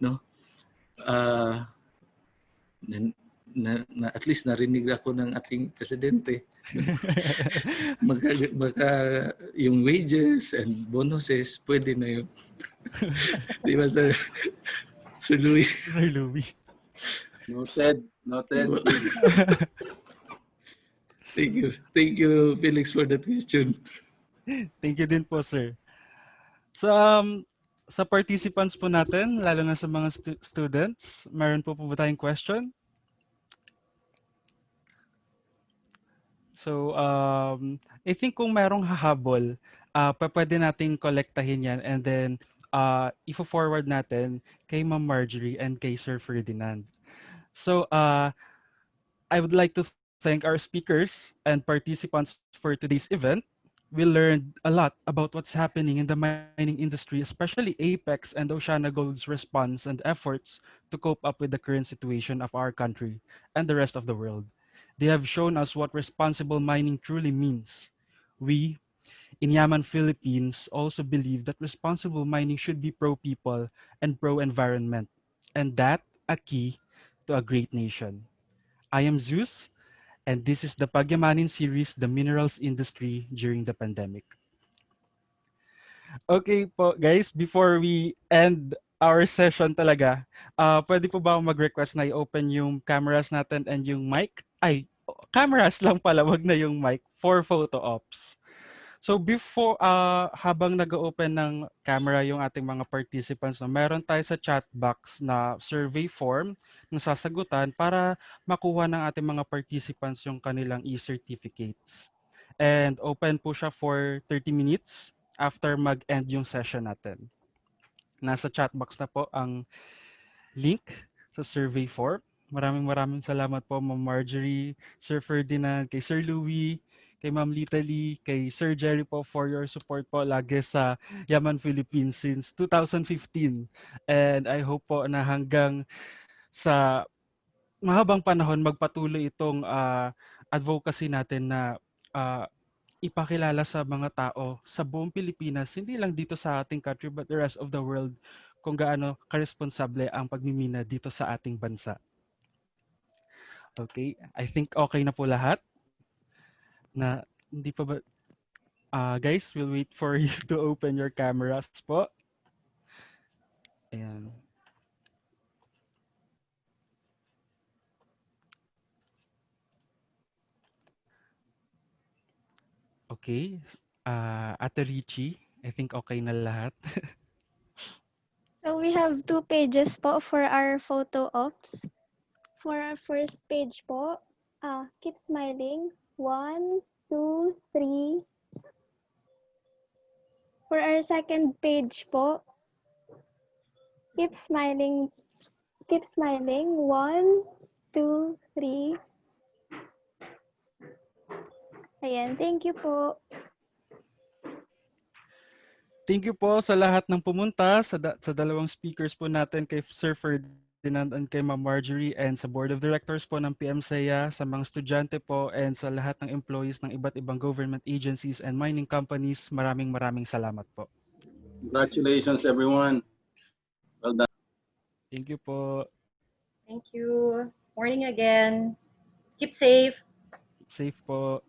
no. uh, na at least narinig ako ng ating presidente, no? Baka yung wages and bonuses pwede na yun. Di ba, sir? Sir Louis? Sir Louis. Noted. Noted. Thank you, Felix, for that question. Thank you din po, sir. So, sa participants po natin, lalo na sa mga students, meron po ba tayong question? So, I think kung merong hahabol, pwede nating kolektahin yan and then ifo-forward natin kay Ma'am Marjorie and kay Sir Ferdinand. So, I would like to thank our speakers and participants for today's event. We learned a lot about what's happening in the mining industry, especially Apex and OceanaGold's response and efforts to cope up with the current situation of our country and the rest of the world. They have shown us what responsible mining truly means. We, in Yaman, Philippines, also believe that responsible mining should be pro-people and pro-environment, and that a key to a great nation. I am Zeus, and this is the PAGYAMANIN Series, The Minerals Industry During the Pandemic. Okay po, guys, before we end our session talaga, pwede po ba akong mag-request na i-open yung cameras natin and yung mic? Ay, cameras lang pala, wag na yung mic for photo ops. So before, habang nag-open ng camera yung ating mga participants, no, meron tayo sa chat box na survey form na sasagutan para makuha ng ating mga participants yung kanilang e-certificates. And open po siya for 30 minutes after mag-end yung session natin. Nasa chat box na po ang link sa survey form. Maraming salamat po, Ma'am Marjorie, Sir Ferdinand, kay Sir Louis, kay Ma'am Litaly, kay Sir Jerry po for your support po lagi sa Yaman Philippines since 2015. And I hope po na hanggang sa mahabang panahon magpatuloy itong advocacy natin na ipakilala sa mga tao sa buong Pilipinas, hindi lang dito sa ating country but the rest of the world kung gaano karesponsable ang pagmimina dito sa ating bansa. Okay, I think okay na po lahat. Na hindi pa ba guys, we'll wait for you to open your cameras po. Ayan. Okay. Ate Richie, I think okay na lahat. So we have 2 pages po for our photo ops. For our first page po, keep smiling. 1, 2, 3. For our second page po, keep smiling. Keep smiling. 1, 2, 3. Ayan, thank you po. Thank you po sa lahat ng pumunta, sa dalawang speakers po natin, kay Sir Ferdinand and kay Ma'am Marjorie, and sa Board of Directors po ng PMSEA, sa mga estudyante po, and sa lahat ng employees ng iba't ibang government agencies and mining companies. Maraming salamat po. Congratulations, everyone. Well done. Thank you po. Thank you. Morning again. Keep safe. Keep safe po.